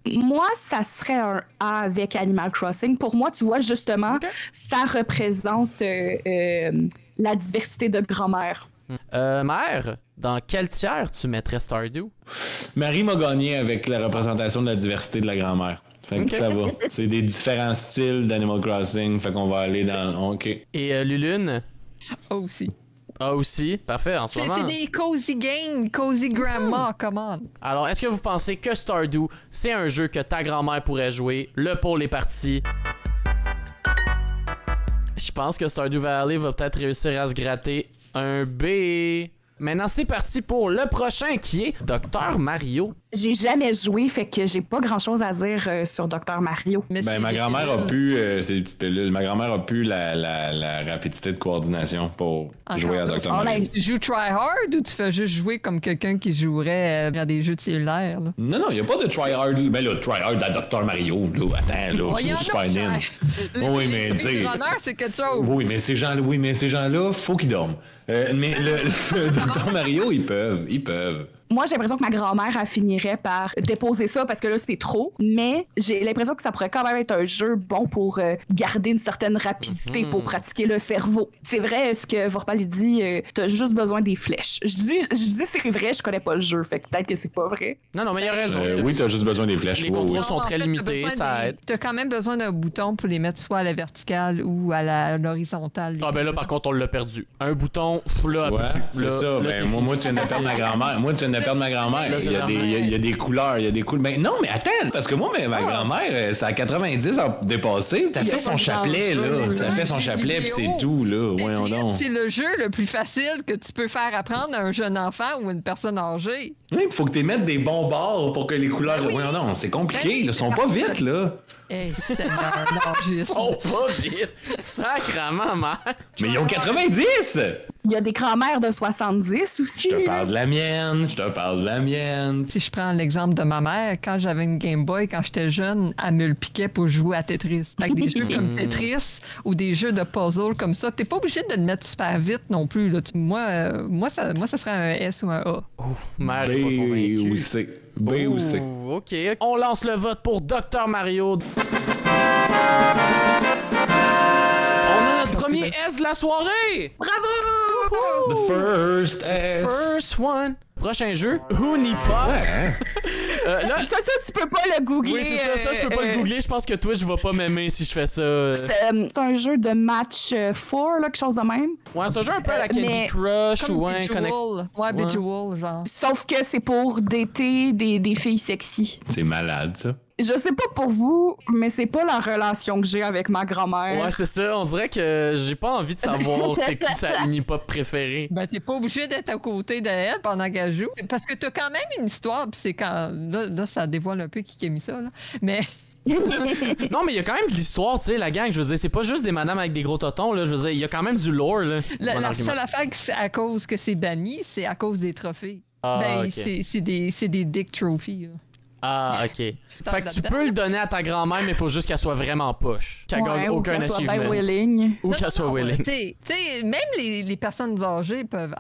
C: Moi, ça serait un A avec Animal Crossing. Pour moi, tu vois, justement, ça représente la diversité de grand-mère.
A: Mère, dans quel tiers tu mettrais Stardew?
B: Marie m'a gagné avec la représentation de la diversité de la grand-mère. Fait que ça va. C'est des différents styles d'Animal Crossing. Fait qu'on va aller dans... OK.
A: Et Lulune?
D: A aussi.
A: A aussi. Parfait, en ce moment.
D: C'est des cozy games, cozy grandma, come on.
A: Alors, est-ce que vous pensez que Stardew, c'est un jeu que ta grand-mère pourrait jouer? Le pôle est parti. Je pense que Stardew Valley va peut-être réussir à se gratter un B. Maintenant, c'est parti pour le prochain qui est Dr. Mario.
C: J'ai jamais joué, fait que j'ai pas grand-chose à dire sur Dr. Mario.
B: Ben, ma grand-mère a pu... c'est des petites pilules. Ma grand-mère a pu la rapidité de coordination pour jouer à Dr. Mario.
D: Tu joues try-hard ou tu fais juste jouer comme quelqu'un qui jouerait à des jeux de cellulaire? Là?
B: Non, il n'y a pas de try-hard. Ben là, try-hard à Dr. Mario. Là. Attends, là, c'est Super Nin. Oui, mais tu sais...
D: c'est quelque chose.
B: Oui, mais ces gens-là, faut qu'ils dorment. Mais le Dr. Mario, ils peuvent.
C: moi, j'ai l'impression que ma grand-mère, elle finirait par déposer ça parce que là, c'était trop. Mais j'ai l'impression que ça pourrait quand même être un jeu bon pour garder une certaine rapidité pour pratiquer le cerveau. C'est vrai, ce que Vorpal dit, t'as juste besoin des flèches. Je dis c'est vrai, je connais pas le jeu, fait que peut-être que c'est pas vrai.
A: Non, mais il a raison.
B: Oui, t'as juste besoin des flèches.
A: Les contrôles sont
D: Non,
A: très limités, ça aide.
D: T'as quand même besoin d'un bouton pour les mettre soit à la verticale ou à l'horizontale.
A: Ah ben là, par contre, on l'a perdu. Un bouton, là,
B: Ouais, c'est ça. Ben, moi, tu viens de perdre ma grand-mère. Moi, tu viens de perdre ma grand-mère.
A: Là,
B: Il y a des couleurs, il y a des couleurs. Ben, non, mais attends, parce que moi, ma grand-mère, c'est à 90 ans dépassé. Ça fait son chapelet, là. Ça fait son chapelet, puis c'est tout, là. Voyons donc.
D: C'est le jeu le plus facile que tu peux faire apprendre à un jeune enfant ou une personne âgée.
B: Oui, il faut que tu mettes des bons bords pour que les couleurs.
D: Oui.
B: Voyons donc, c'est compliqué. Ils sont pas vite, là.
D: Hey, Seigneur,
A: Ils sont pas vite. Sacrement, mère.
B: Mais ils ont 90!
C: Il y a des grand-mères de 70 aussi.
B: Je te parle de la mienne.
D: Si je prends l'exemple de ma mère, quand j'avais une Game Boy, quand j'étais jeune, elle me le piquait pour jouer à Tetris. Fait que des jeux comme Tetris ou des jeux de puzzle comme ça, t'es pas obligé de le mettre super vite non plus. Là. Moi, ça serait un S ou un A.
A: Mère est pas
B: B
A: convaincue.
B: ou C. B ou C.
A: OK. On lance le vote pour Dr Mario. On a notre premier S de la soirée!
C: Bravo!
B: The first S.
A: First one. Prochain jeu, Hoonipop.
B: Ouais.
A: Là,
C: Ça, tu peux pas le googler.
A: oui, c'est ça. Ça, je peux pas le googler. Je pense que Twitch va pas m'aimer si je fais ça.
C: C'est un jeu de match 4, là, quelque chose de même.
A: Ouais, c'est un jeu un peu à la Candy
C: mais
A: Crush
D: Comme
A: ou un Connect.
D: Ouais, Bejeweled, genre.
C: Sauf que c'est pour dater des filles sexy.
B: C'est malade, ça.
C: Je sais pas pour vous, mais c'est pas la relation que j'ai avec ma grand-mère.
A: Ouais, c'est ça. On dirait que j'ai pas envie de savoir c'est qui sa Unipop préférée.
D: Ben, t'es pas obligé d'être à côté d'elle pendant qu'elle joue. Parce que t'as quand même une histoire, pis c'est quand. Là, ça dévoile un peu qui a mis ça, là. Mais.
A: Non, mais il y a quand même de l'histoire, tu sais, la gang. Je veux dire, c'est pas juste des madames avec des gros totons, là. Je veux dire, il y a quand même du lore, là.
D: La seule affaire, c'est à cause que c'est banni, c'est à cause des trophées.
A: Ah,
D: Ben,
A: ok.
D: c'est des dick trophies, là.
A: Ah, ok. Fait que tu peux le donner à ta grand-mère, mais il faut juste qu'elle soit vraiment poche. Qu'elle gagne
C: ou
A: aucun
C: qu'elle soit bien
A: achievement.
C: willing.
A: Ou qu'elle soit willing.
D: Tu sais, même les personnes âgées peuvent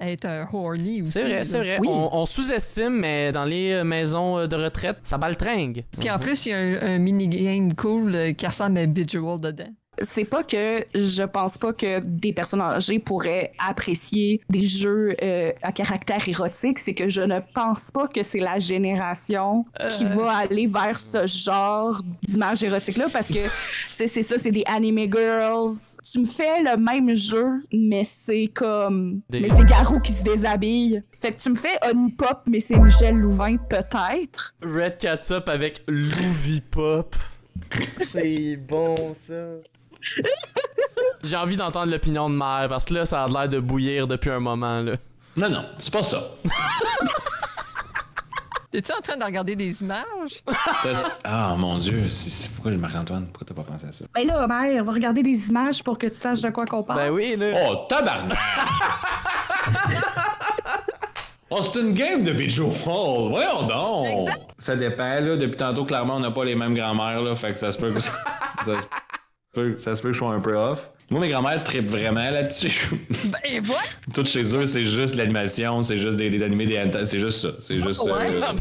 D: être horny aussi.
A: C'est vrai, c'est vrai.
C: Oui.
A: On sous-estime, mais dans les maisons de retraite, ça baltringue.
D: Puis en plus, il y a un mini-game cool qui ressemble à Bejeweled dedans.
C: C'est pas que je pense pas que des personnes âgées pourraient apprécier des jeux à caractère érotique, c'est que je ne pense pas que c'est la génération qui va aller vers ce genre d'image érotique-là, parce que c'est ça, c'est des anime girls. Tu me fais le même jeu, mais c'est comme... Mais c'est Garou qui se déshabille. Fait que tu me fais Honeypop, mais c'est Michel Louvain, peut-être.
A: Red Catsup avec Louvipop. C'est bon, ça. J'ai envie d'entendre l'opinion de mère, parce que là, ça a l'air de bouillir depuis un moment, là.
B: Non, c'est pas ça.
D: Es-tu en train de regarder des images?
B: Ah, mon Dieu. Pourquoi Marc-Antoine? Pourquoi t'as pas pensé à ça?
C: Ben là, mère, va regarder des images pour que tu saches de quoi qu'on parle.
A: Ben oui, là.
B: Oh, tabarnak! Oh, c'est une game de Bejeweled. Voyons donc!
D: Exact.
B: Ça dépend, là. Depuis tantôt, clairement, on n'a pas les mêmes grand-mères, là. Fait que ça se peut que... ça se peut que je sois un peu off. Moi, mes grand-mères trippent vraiment là-dessus.
D: Ben voilà!
B: Tout chez eux, c'est juste l'animation, c'est juste des animés, des hentai, c'est juste ça. C'est juste,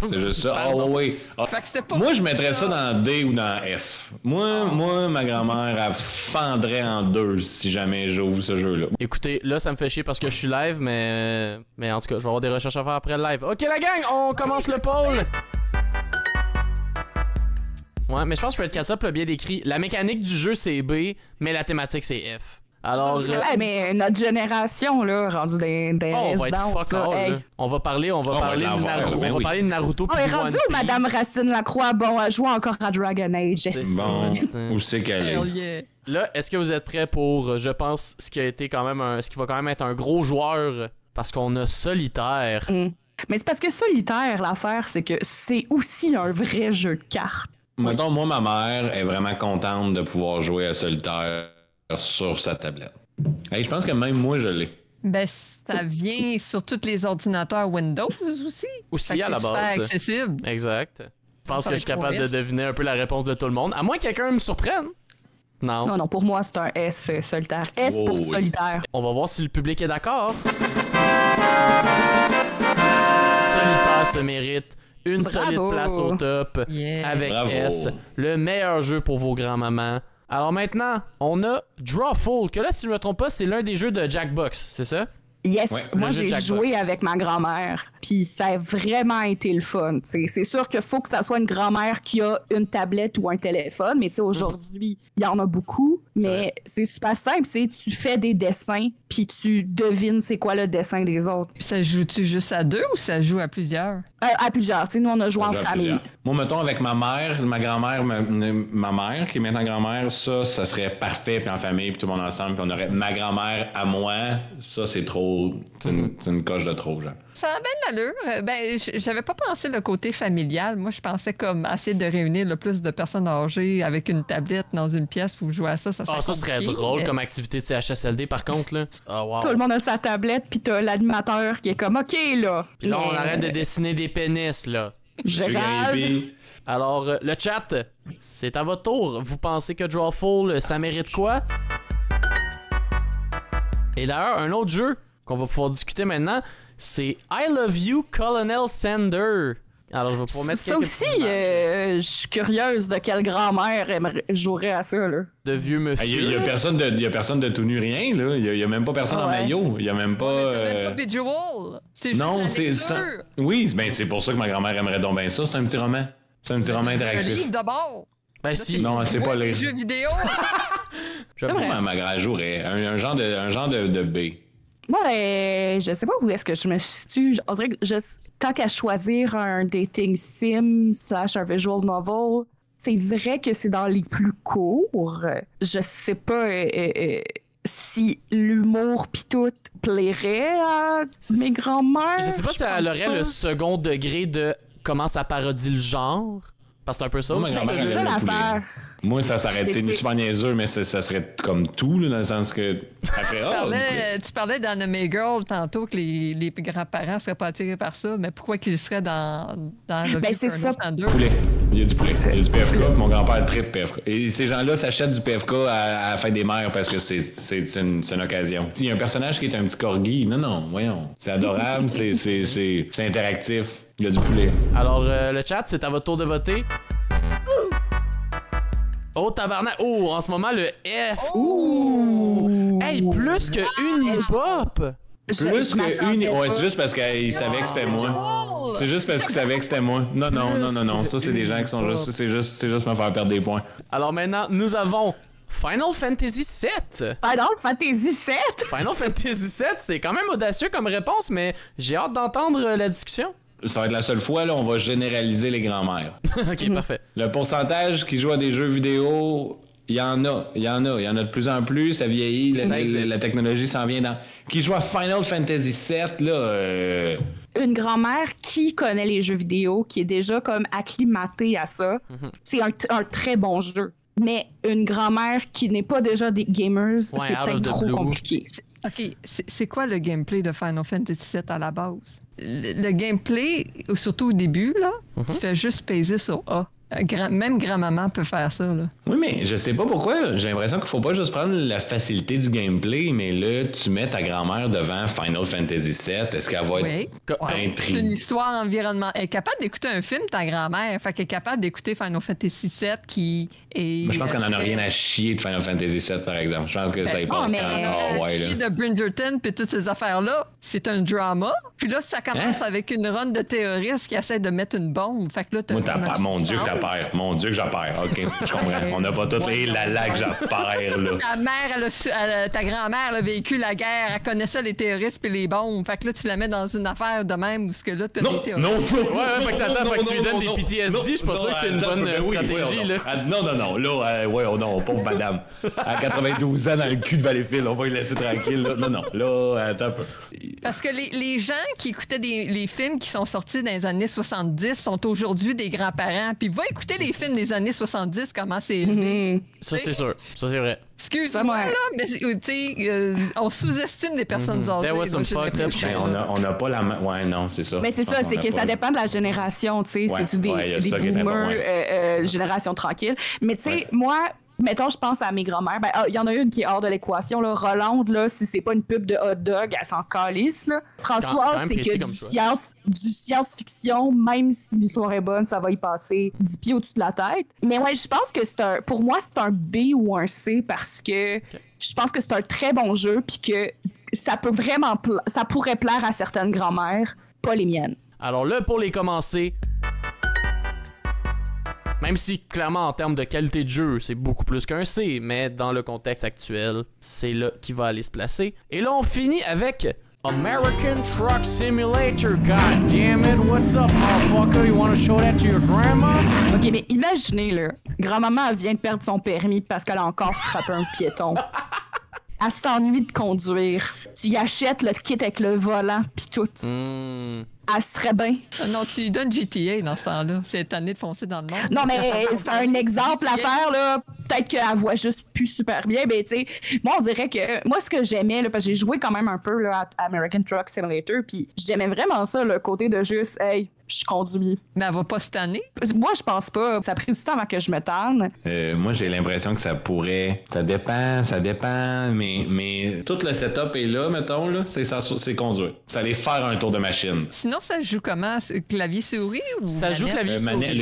B: c'est juste ça. Ah oui. Ah,
D: Fait que c'était pas...
B: moi, je mettrais ça dans D ou dans F. Moi, ma grand-mère, elle fendrait en deux si jamais j'ouvre ce jeu-là.
A: Écoutez, là, ça me fait chier parce que je suis live, mais en tout cas, je vais avoir des recherches à faire après le live. Ok, la gang, on commence le poll! Ouais, mais je pense que Red Catsup l'a bien décrit. La mécanique du jeu, c'est B, mais la thématique, c'est F. Alors...
C: Ouais, mais notre génération, là, rendu des
A: on va être
C: résidences,
A: fuck
C: là,
A: all,
C: hey.
A: là. On va parler
B: va
A: de
B: l'avoir,
A: Naruto.
B: ben
A: On va
B: oui.
A: parler de Naruto
C: On
A: puis
C: est
A: de One
C: rendu
A: Piece.
C: où Madame Racine Lacroix? Bon, elle joue encore à Dragon Age.
B: Bon,
A: c'est-
B: où c'est qu'elle
D: Hell
B: est?
D: yeah.
A: Là, est-ce que vous êtes prêts pour, je pense, ce qui va quand même être un gros joueur, parce qu'on a Solitaire.
C: Mais c'est parce que Solitaire, l'affaire, c'est que c'est aussi un vrai jeu de cartes.
B: Mettons, moi, ma mère est vraiment contente de pouvoir jouer à Solitaire sur sa tablette. Hey, je pense que même moi, je l'ai.
D: Ben, ça vient sur tous les ordinateurs Windows aussi.
A: Aussi,
D: Fait que
A: à la
D: c'est super
A: base.
D: accessible.
A: Exact. Je pense
D: Ça
A: que
D: va
A: je suis
D: être
A: capable de
D: OS.
A: deviner un peu la réponse de tout le monde. À moins que quelqu'un me surprenne. Non.
C: Non, pour moi, c'est un S, Solitaire. S
B: Oh,
C: pour
B: oui.
C: Solitaire.
A: On va voir si le public est d'accord. Solitaire Star se mérite une solide place au top avec
B: Bravo.
A: S. Le meilleur jeu pour vos grands-mamans. Alors maintenant, on a Drawful, que là, si je me trompe pas, c'est l'un des jeux de Jackbox, c'est ça?
C: Yes,
B: Ouais,
C: moi
A: le jeu
C: j'ai
A: Jackbox.
C: joué avec ma grand-mère, puis ça a vraiment été le fun. T'sais. C'est sûr qu'il faut que ça soit une grand-mère qui a une tablette ou un téléphone, mais aujourd'hui, il y en a beaucoup, mais c'est super simple, c'est tu fais des dessins, puis tu devines c'est quoi le dessin des autres.
D: Ça joue-tu juste à 2 ou ça joue à plusieurs?
C: À plusieurs, t'sais, nous on a joué en famille.
B: Moi, mettons, avec ma mère, ma grand-mère, ma mère, qui est maintenant grand-mère, ça serait parfait, puis en famille, puis tout le monde ensemble, puis on aurait ma grand-mère à moi, ça, c'est trop... C'est une coche de trop, genre.
D: Ça a bien l'allure. Ben, j'avais pas pensé le côté familial. Moi, je pensais comme essayer de réunir le plus de personnes âgées avec une tablette dans une pièce pour jouer à ça. Ça
A: serait drôle comme activité de CHSLD, par contre, là. Oh, wow.
C: Tout le monde a sa tablette, puis t'as l'animateur qui est comme « OK, là! »
A: Puis là, on arrête de dessiner des pénis, là.
C: Gérald,
A: Alors, le chat, c'est à votre tour. Vous pensez que Drawful, ça mérite quoi? Et d'ailleurs, un autre jeu qu'on va pouvoir discuter maintenant, c'est I Love You, Colonel Sander. Alors, je vais pouvoir mettre
C: ça
A: quelques
C: aussi,
A: petites images
C: je suis curieuse de quelle grand-mère jouerait à ça, là.
A: de vieux monsieur.
B: Il y a personne de tout nu rien, là. Il y a même pas personne en
C: Ouais.
B: maillot. Il y a même pas...
D: T'as même pas Bejeweled. C'est juste
B: Non,
D: la
B: c'est
D: lecture.
B: ça. Oui, ben c'est pour ça que ma grand-mère aimerait donc bien ça. C'est un petit roman. C'est un petit roman
D: Un
B: interactif.
D: livre d'abord.
A: Ben si,
B: Non, c'est pas
D: les
B: le...
D: jeux vidéo.
A: j'avoue.
B: Ma grand jouerait. Un genre de B.
C: Moi, je sais pas où est-ce que je me situe. On dirait que tant qu'à choisir un dating sim / un visual novel, c'est vrai que c'est dans les plus courts. Je sais pas si l'humour pis tout plairait à mes grands-mères.
A: Je sais pas si elle aurait le second degré de comment ça parodie le genre. Parce que c'est un peu ça
B: Moi,
A: aussi.
B: ma grand-mère,
C: C'est
B: elle
C: ça
B: aimait tous les-
C: l'affaire.
B: Moi, ça s'arrête. C'est
C: Mais
B: super niaiseux, mais ça serait comme tout, là, dans le sens que. Après,
D: Tu parlais d'Anime Girl tantôt que les grands-parents seraient pas attirés par ça, mais pourquoi qu'ils seraient dans le
C: Ben, c'est ça.
B: poulet. Il y a du poulet. Il y a du PFK. puis mon grand-père tripe PFK. Et ces gens-là s'achètent du PFK à la fête des mères parce que c'est une occasion. Il y a un personnage qui est un petit corgi. Non, voyons. C'est adorable, c'est interactif. Il y a du poulet.
A: Alors, le chat, c'est à votre tour de voter. Oh, tabarnak! Oh, en ce moment, le F!
C: Ouh!
A: Hey, plus que Unibop!
B: Plus que une. Ouais, c'est juste parce qu'il savait que c'était moi. C'est juste parce qu'il savait que c'était moi. Non. Ça, c'est des gens qui sont juste. C'est juste me faire perdre des points.
A: Alors maintenant, nous avons Final Fantasy VII.
C: Final Fantasy VII?
A: Final Fantasy VII, c'est quand même audacieux comme réponse, mais j'ai hâte d'entendre la discussion.
B: Ça va être la seule fois, là, on va généraliser les grands-mères.
A: Ok, parfait.
B: Le pourcentage qui joue à des jeux vidéo, il y en a de plus en plus, ça vieillit, la technologie s'en vient dans... Qui joue à Final Fantasy VII, là...
C: Une grand-mère qui connaît les jeux vidéo, qui est déjà comme acclimatée à ça, c'est un très bon jeu. Mais une grand-mère qui n'est pas déjà des gamers, c'est
A: out of
C: peut-être
A: the
C: trop
A: blue.
C: compliqué.
D: OK, c'est quoi le gameplay de Final Fantasy VII à la base? Le gameplay, surtout au début, là, tu fais juste peser sur A. Même grand-maman peut faire ça, là.
B: Oui, mais je sais pas pourquoi. J'ai l'impression qu'il faut pas juste prendre la facilité du gameplay, mais là, tu mets ta grand-mère devant Final Fantasy VII. Est-ce qu'elle va
D: Oui.
B: être
D: C'est une
B: intriguée?
D: histoire environnementale. Elle est capable d'écouter un film, ta grand-mère. Fait qu'elle est capable d'écouter Final Fantasy VII qui est...
B: Mais je pense qu'elle en a rien à chier de Final Fantasy VII, par exemple. Je pense que ça y passe
C: mais-
B: quand... ouais, là.
D: de Bridgerton puis toutes ces affaires-là, c'est un drama. Puis là, ça commence avec une run de terroristes qui essaient de mettre une bombe. Fait que là, t'as
B: Moi,
D: vraiment
B: mon Dieu que t'as
D: suspense.
B: peur. Mon Dieu que j'ai peur. OK, je comprends. On n'a pas toutes les la que j'ai peur, là.
D: Ta mère, ta grand-mère a vécu la guerre, elle connaissait les terroristes puis les bombes. Fait que là, tu la mets dans une affaire de même où ce que là, t'as des terroristes.
A: Ouais, fait que t'attends, fait que tu lui donnes des PTSD, je suis pas sûr que c'est une bonne stratégie, là.
B: Non. Là, ouais, pauvre madame. À 92 ans dans le cul de Valleyfield, on va lui laisser tranquille. Là. Non. Là, attends un peu.
D: Parce que les gens qui écoutaient les films qui sont sortis dans les années 70 sont aujourd'hui des grands-parents. Puis va écouter les films des années 70, comment c'est élevé.
A: Ça, c'est sûr. Ça, c'est vrai.
D: Excuse-moi, là, mais tu sais, on sous-estime des personnes âgées.
A: There was some
D: moi, j'ai
A: fucked up
D: l'impression.
A: shit.
B: Ben, on n'a pas la main. Ouais, non, c'est ça.
C: Mais c'est ça, c'est que ça dépend de la génération, tu sais.
B: Ouais,
C: C'est-tu
B: ouais, y a
C: des
B: ça qui est
C: boomers,
B: important,
C: génération tranquille. Mais tu sais, moi, Mettons, je pense à mes grand-mères. Ben, il y en a une qui est hors de l'équation, là. Rolande, là, si c'est pas une pub de hot dog, elle s'en calisse, là. François, c'est que du science-fiction, même si l'histoire est bonne, ça va y passer 10 pieds au-dessus de la tête. Mais ouais, je pense que pour moi, c'est un B ou un C parce que je pense que c'est un très bon jeu puis que ça peut vraiment ça pourrait plaire à certaines grand-mères, pas les miennes.
A: Alors là, pour les commencer, même si clairement en termes de qualité de jeu, c'est beaucoup plus qu'un C, mais dans le contexte actuel, c'est là qu'il va aller se placer. Et là, on finit avec American Truck Simulator. God damn it, what's up, motherfucker? You wanna show that to your grandma?
C: Ok, mais imaginez, là, grand-maman vient de perdre son permis parce qu'elle a encore frappé un piéton. Elle s'ennuie de conduire. Tu achètes le kit avec le volant pis tout. Elle serait bien.
D: Non, tu lui donnes GTA dans ce temps-là. C'est année de foncer dans le monde.
C: Non, mais c'est un exemple à faire, là. Peut-être qu'elle voit juste plus super bien. Ben, tu sais, moi, on dirait que... Moi, ce que j'aimais, là, parce que j'ai joué quand même un peu là, à American Truck Simulator, puis j'aimais vraiment ça, le côté de juste, hey, je conduis.
D: Mais elle va pas cette année?
C: Moi, je pense pas. Ça a pris du temps avant que je me tanne.
B: Moi, j'ai l'impression que ça pourrait... Ça dépend, mais tout le setup est là, mettons, là, c'est conduire. Ça allait faire un tour de machine.
D: Sinon, ça se joue comment? Clavier-souris ou
A: ça
D: manette?
A: joue clavier-souris.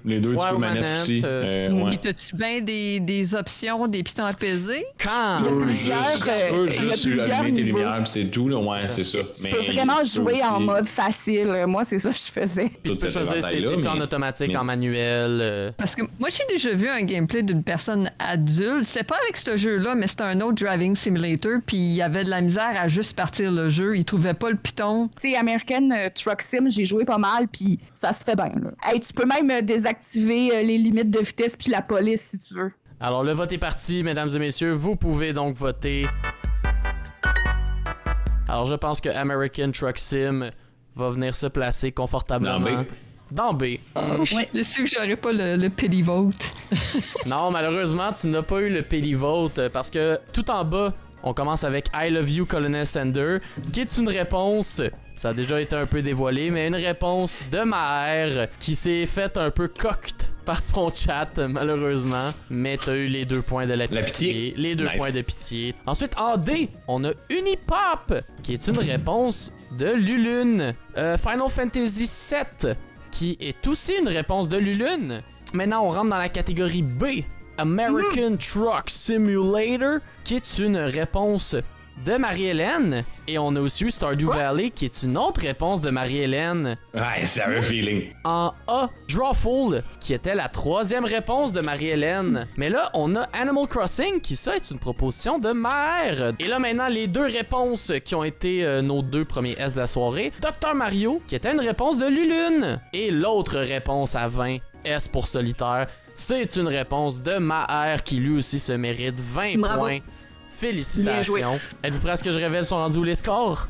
B: Les deux,
A: ouais,
B: tu peux manette aussi.
D: Et t'as-tu bien des options, des pitons apaisés?
A: Quand?
B: Tu peux juste allumer tes lumières, puis c'est tout, là. Ouais, c'est ça.
C: Tu peux vraiment jouer en mode facile. Moi, c'est ça que je faisais.
A: Puis tu peux choisir si t'es en automatique, en manuel.
D: Parce que moi, j'ai déjà vu un gameplay d'une personne adulte. C'est pas avec ce jeu-là, mais c'était un autre driving simulator. Puis il y avait de la misère à juste partir le jeu. Il trouvait pas le piton.
C: Tu sais, American Truck Sim, j'ai joué pas mal. Puis ça se fait bien. Là. Hey, tu peux même désactiver les limites de vitesse puis la police si tu veux.
A: Alors le vote est parti, mesdames et messieurs. Vous pouvez donc voter. Alors je pense que American Truck Sim va venir se placer confortablement. Dans B.
D: Ouais. Je suis sûr que j'aurais pas le pity vote.
A: Non, malheureusement, tu n'as pas eu le pity vote parce que tout en bas, on commence avec I Love You, Colonel Sanders, qui est une réponse, ça a déjà été un peu dévoilé, mais une réponse de Maher qui s'est faite un peu coquette par son chat, malheureusement. Mais t'as eu les 2 points de la pitié. Les 2 points de pitié. Ensuite, en D, on a Unipop, qui est une réponse de Lulune. Final Fantasy VII, qui est aussi une réponse de Lulune. Maintenant, on rentre dans la catégorie B. American Truck Simulator, qui est une réponse de Marie-Hélène. Et on a aussi eu Stardew Valley, qui est une autre réponse de Marie-Hélène.
B: Ouais, ça a un feeling.
A: En A, Drawful, qui était la 3e réponse de Marie-Hélène. Mais là, on a Animal Crossing, qui ça est une proposition de Mère. Et là, maintenant, les 2 réponses qui ont été nos 2 premiers S de la soirée. Dr Mario, qui était une réponse de Lulune. Et l'autre réponse à 20, S pour solitaire, c'est une réponse de Maher, qui lui aussi se mérite 20 points. Félicitations. Êtes-vous prêts à ce que je révèle son rendu les scores?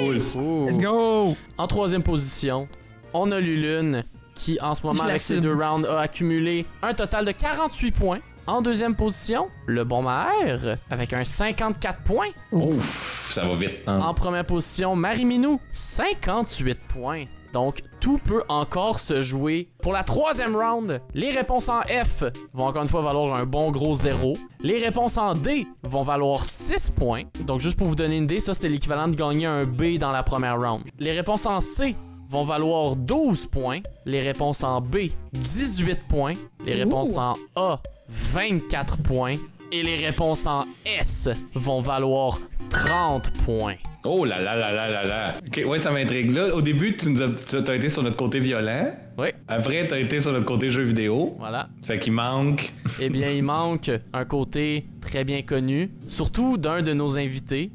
C: Oui!
D: Let's go!
A: En 3e position, on a Lulune, qui en ce moment, avec ses 2 rounds, a accumulé un total de 48 points. En 2e position, le bon Maher, avec un 54 points.
B: Ouf, ça va vite. Hein?
A: En 1re position, Marie-Minou, 58 points. Donc, tout peut encore se jouer. Pour la 3e round, les réponses en F vont encore une fois valoir un bon gros 0. Les réponses en D vont valoir 6 points. Donc, juste pour vous donner une idée, ça, c'était l'équivalent de gagner un B dans la première round. Les réponses en C vont valoir 12 points. Les réponses en B, 18 points. Les réponses en A, 24 points. Et les réponses en S vont valoir 30 points.
B: Oh là là là là là là. Ok, ouais, ça m'intrigue là. Au début, t'as été sur notre côté violent.
A: Oui.
B: Après, t'as été sur notre côté jeu vidéo.
A: Voilà.
B: Fait qu'il manque...
A: Eh bien, il manque un côté très bien connu, surtout d'un de nos invités.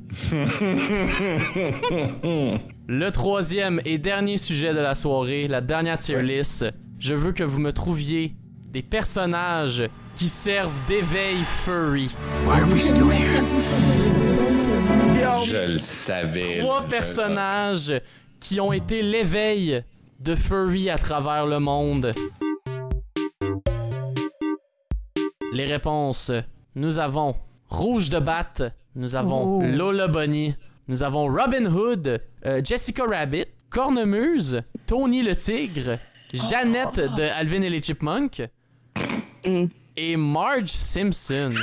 A: Le 3e et dernier sujet de la soirée, la dernière tier list. Je veux que vous me trouviez des personnages qui servent d'éveil furry.
F: Why are we still here?
B: Je le savais.
A: 3 personnages qui ont été l'éveil de furry à travers le monde. Les réponses. Nous avons Rouge de Batte. Nous avons Lola Bunny. Nous avons Robin Hood. Jessica Rabbit. Cornemuse. Tony le Tigre. Jeannette de Alvin et les Chipmunks. et Marge Simpson.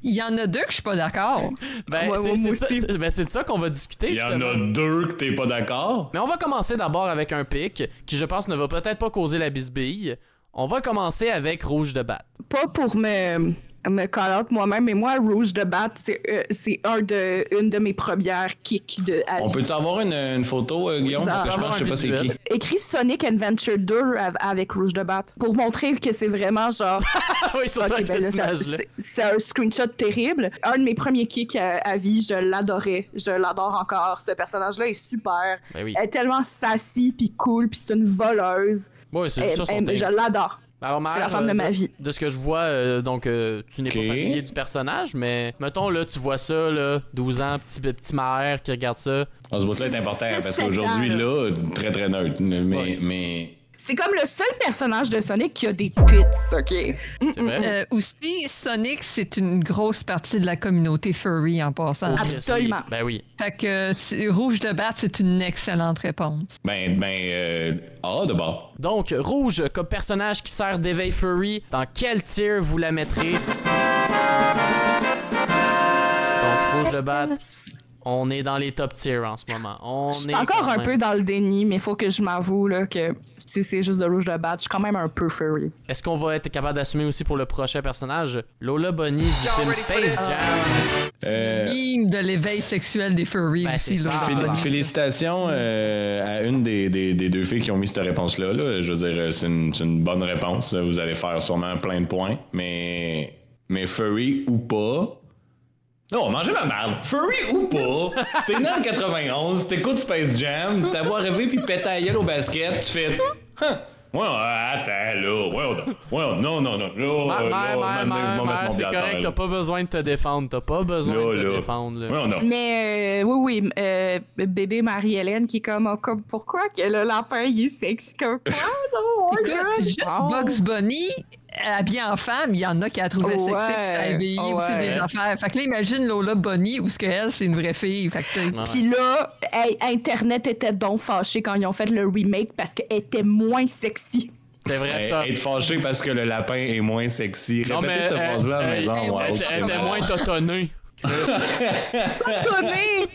D: Il y en a deux que je suis pas d'accord.
A: C'est de ça qu'on va discuter.
B: Il y en a deux que t'es pas d'accord.
A: Mais on va commencer d'abord avec un pic qui, je pense, ne va peut-être pas causer la bisbille. On va commencer avec Rouge de Bat.
C: Pas pour me call-out moi-même, mais moi, Rouge de Bat, c'est une de mes premières kicks de à
B: On
C: vie.
B: peut-tu avoir une photo, Guillaume? Parce que je sais pas c'est qui.
C: Écrit Sonic Adventure 2 avec Rouge de Bat pour montrer que c'est vraiment genre...
A: Oui, surtout avec cette image-là.
C: C'est un screenshot terrible. Un de mes premiers kicks à vie, je l'adorais. Je l'adore encore. Ce personnage-là est super.
A: Ben oui.
C: Elle est tellement sassy puis cool, puis c'est une voleuse.
A: Oui, c'est ça son
C: Je l'adore.
A: Alors,
C: c'est la femme de ma vie.
A: De ce que je vois, tu n'es pas familier du personnage, mais mettons, là, tu vois ça, là, 12 ans, petit Maher qui regarde ça.
B: Ce bout-là est important parce qu'aujourd'hui, là, très très neutre. Mais...
C: C'est comme le seul personnage de Sonic qui a des tits, OK?
A: C'est vrai?
D: Aussi, Sonic, c'est une grosse partie de la communauté furry en passant.
C: Absolument.
A: Oui. Ben oui.
D: Fait que Rouge de Bat, c'est une excellente réponse.
B: de bord.
A: Donc, Rouge, comme personnage qui sert d'éveil furry, dans quel tier vous la mettrez? Donc, Rouge de Bat... On est dans les top tiers en ce moment.
C: Je suis encore un peu dans le déni, mais il faut que je m'avoue là, que si c'est juste de Rouge de Bat, je suis quand même un peu furry.
A: Est-ce qu'on va être capable d'assumer aussi pour le prochain personnage Lola Bunny du film Space Jam?
D: Mime de l'éveil sexuel des furries aussi.
B: Félicitations à une des deux filles qui ont mis cette réponse-là. Là. Je veux dire, c'est une bonne réponse. Vous allez faire sûrement plein de points. Mais furry ou pas... Non, mangez ma merde. Furry ou pas, t'es né en 91, t'écoutes Space Jam, t'avoir rêvé puis péter la gueule au basket, tu fais... Ouais, attends, là, non,
A: c'est correct, t'as pas besoin de te défendre, là.
C: Mais oui, bébé Marie-Hélène qui est comme pourquoi que le lapin il est sexy comme quoi?
D: Écoute, juste Bugs Bunny, habillé en femme, il y en a qui a trouvé sexy, puis ça éveille aussi des affaires. Fait que là, imagine Lola Bunny, où ce qu'elle, c'est une vraie fille. Fait que
C: puis là, Internet était donc fâché quand ils ont fait le remake parce qu'elle était moins sexy.
A: C'est vrai ça.
B: Être fâché parce que le lapin est moins sexy. Répétez cette phrase-là, mais genre,
A: elle était moins totonnée.
C: Totonnée!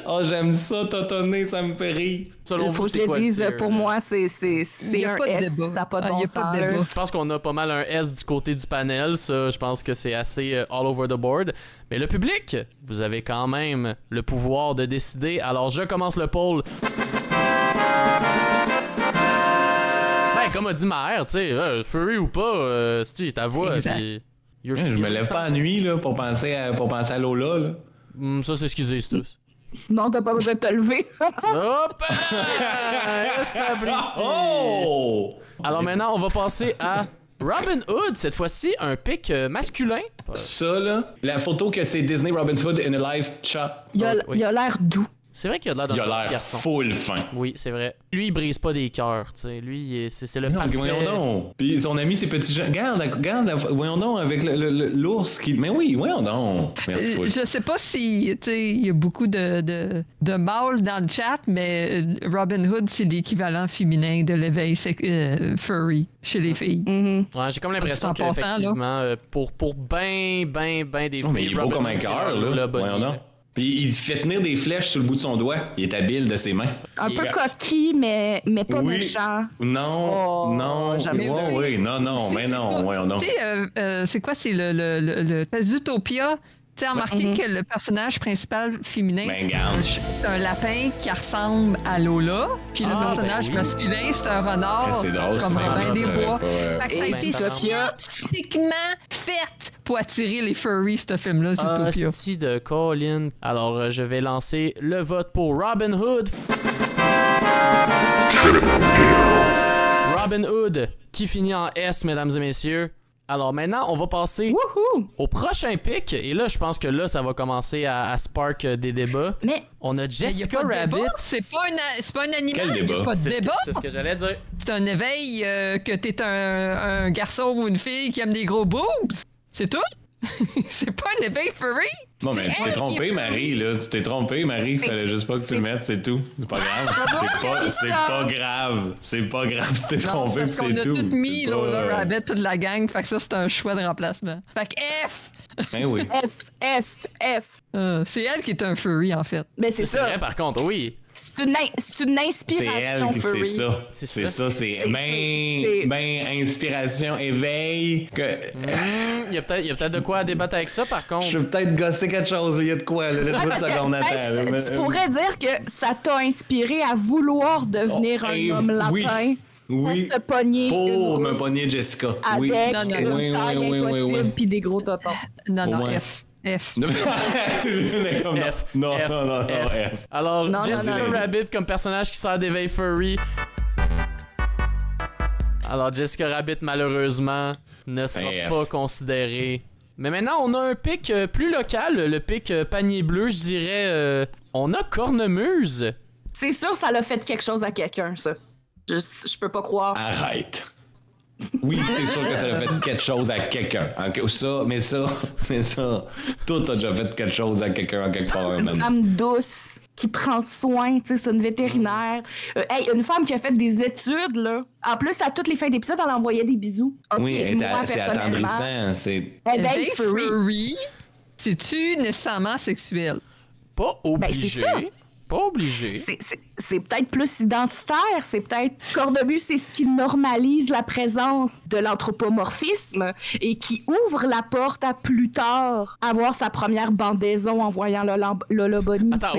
B: Oh, j'aime ça, totonner, ça me fait rire.
A: Selon vous,
C: faut que je le dise, pour moi, c'est un S, ça n'a pas de bon sens.
A: Je pense qu'on a pas mal un S du côté du panel, ça, je pense que c'est assez all over the board. Mais le public, vous avez quand même le pouvoir de décider, alors je commence le poll. Comme a dit Maher, tu sais, furry ou pas, c'est ta voix. Puis,
B: je me lève pas la nuit là, pour penser à Lola. Là.
A: Ça, c'est ce qu'ils disent tous.
C: Non, t'as pas besoin de te lever.
A: Hop!
B: Oh!
A: Alors maintenant, on va passer à Robin Hood. Cette fois-ci, un pic masculin.
B: Ça, là, la photo que c'est Disney Robin Hood in a live shot.
C: Il a l'air doux.
A: C'est vrai qu'il a de l'air d'un petit garçon.
B: Full fin.
A: Oui, c'est vrai. Lui, il brise pas des cœurs, tu sais. Lui, c'est le parfait.
B: Voyons donc. Puis son ami, ses petits gens. Regarde, voyons donc, avec l'ours qui... Mais oui, voyons donc. Merci,
D: je sais pas si, tu sais, il y a beaucoup de mâles dans le chat, mais Robin Hood, c'est l'équivalent féminin de l'éveil furry chez les filles.
A: Ouais, j'ai comme l'impression qu'effectivement, pour ben des filles...
B: Mais il est beau comme un cœur, là. Voyons donc. Puis il fait tenir des flèches sur le bout de son doigt. Il est habile de ses mains.
C: Un peu coquille, mais pas méchant.
B: Non, non. Oui, non, mais non. Ouais, non.
D: Tu sais, c'est quoi? C'est le Zootopia. Tu as remarqué que le personnage principal féminin, c'est un lapin qui ressemble à Lola. Puis le personnage masculin, c'est un renard comme Robin des Bois. Fait que ça a été scientifiquement fait pour attirer les furries, ce film-là, Zootopia.
A: Hostie de Colin. Alors, je vais lancer le vote pour Robin Hood. Robin Hood, qui finit en S, mesdames et messieurs. Alors maintenant, on va passer au prochain pic. Et là, je pense que là, ça va commencer à spark des débats.
C: Mais
A: on a Jessica Rabbit.
D: C'est pas un animal.
B: Quel débat?
D: Il y a pas de débat.
A: C'est ce que j'allais dire.
D: C'est un éveil que t'es un garçon ou une fille qui aime des gros boobs. C'est tout? C'est pas un éveil furry?
B: Bon, mais tu t'es trompé, Marie, là. Tu t'es trompé, Marie. Il fallait juste pas que tu le mettes, c'est tout. C'est pas grave. C'est pas grave. C'est pas grave. Tu t'es trompé, c'est tout.
D: On a tout mis
B: C'est
D: Lola
B: pas,
D: Rabbit, toute la gang. Fait que ça, c'est un choix de remplacement. Fait que F!
B: Ben oui.
C: F.
D: C'est elle qui est un furry, en fait.
C: Mais c'est ça.
A: vrai, par contre, oui.
C: C'est une
B: C'est
C: inspiration
B: elle,
C: furry.
B: c'est ça. C'est inspiration, éveil.
A: Il y a peut-être de quoi débattre avec ça, par contre.
B: Je vais peut-être gosser quelque chose. Il y a de quoi, là. Laisse-moi une seconde, attends.
C: Tu pourrais dire que ça t'a inspiré à vouloir devenir un homme lapin.
B: Oui.
C: Pour te pogner.
B: Pour me pogner Jessica.
C: Avec
B: Oui.
C: une taille impossible puis des gros totons.
D: Non,
B: Ouais.
D: F.
A: F.
B: Non.
A: Alors,
C: Non,
A: Jessica
C: non.
A: Rabbit comme personnage qui sert d'éveil furry. Alors, Jessica Rabbit, malheureusement, ne sera
B: F.
A: pas considérée. Mais maintenant, on a un pic plus local, le pic panier bleu, je dirais. On a Cornemuse.
C: C'est sûr, ça l'a fait quelque chose à quelqu'un, ça. Je peux pas croire.
B: Arrête. Oui, c'est sûr que ça a fait quelque chose à quelqu'un. Mais ça, tout a déjà fait quelque chose à quelqu'un en quelque part.
C: Une femme douce qui prend soin, tu sais, c'est une vétérinaire. Une femme qui a fait des études, là. En plus, à toutes les fins d'épisode, elle envoyait des bisous. Okay,
B: Oui,
C: moi,
B: c'est
C: personnellement,
B: attendrissant. C'est...
C: éveil furry.
D: C'est-tu nécessairement sexuel?
A: Pas obligé.
C: ça.
A: Pas obligé.
C: C'est peut-être plus identitaire, c'est peut-être... Cornemuse, c'est ce qui normalise la présence de l'anthropomorphisme et qui ouvre la porte à plus tard avoir sa première bandaison en voyant Lola Bunny.
A: Attends,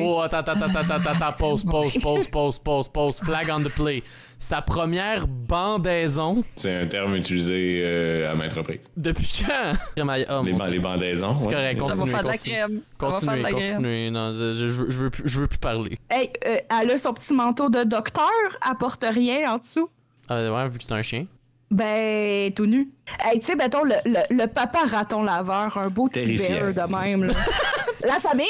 A: pause, flag on the play. Sa première bandaison.
B: C'est un terme utilisé à maintes reprises.
A: Depuis quand?
B: Les bandaisons.
A: C'est correct,
D: Ça va
A: continue.
D: faire de la crème. Ça va faire de la crème.
A: Continuez. Non, je veux plus parler.
C: Hey, elle a son petit manteau de docteur, elle porte rien en dessous.
A: Ouais, vu que c'est un chien.
C: Ben, tout nu. Hey, tu sais, mettons, le papa raton laveur, un beau petit bear de même, là. La famille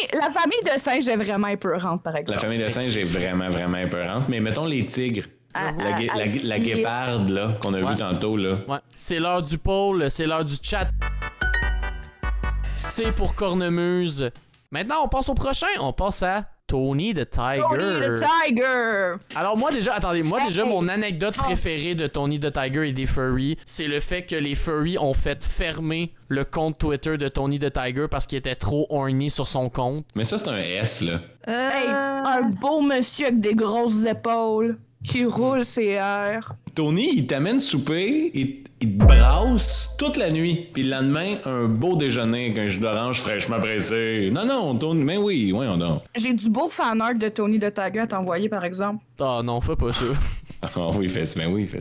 C: de singes est vraiment épeurante, par exemple.
B: La famille de singes est vraiment, vraiment épeurante. Mais mettons les tigres. La guéparde, là, qu'on a vu tantôt, là.
A: Ouais. C'est l'heure du poll, c'est l'heure du chat. C'est pour Cornemuse. Maintenant, on passe au prochain. On passe à Tony the Tiger.
C: Tony the Tiger!
A: Alors moi déjà, mon anecdote préférée de Tony the Tiger et des furries, c'est le fait que les furries ont fait fermer le compte Twitter de Tony the Tiger parce qu'il était trop horny sur son compte.
B: Mais ça, c'est un S, là.
C: Hey, un beau monsieur avec des grosses épaules qui roule ses airs.
B: Tony, il t'amène souper, il te brasse toute la nuit. Puis le lendemain, un beau déjeuner avec un jus d'orange fraîchement pressé. Non, Tony, mais oui, on donne.
C: J'ai du beau fan art de Tony the Tiger à t'envoyer, par exemple.
A: Ah non, fais pas ça.
B: Ah oui, il fait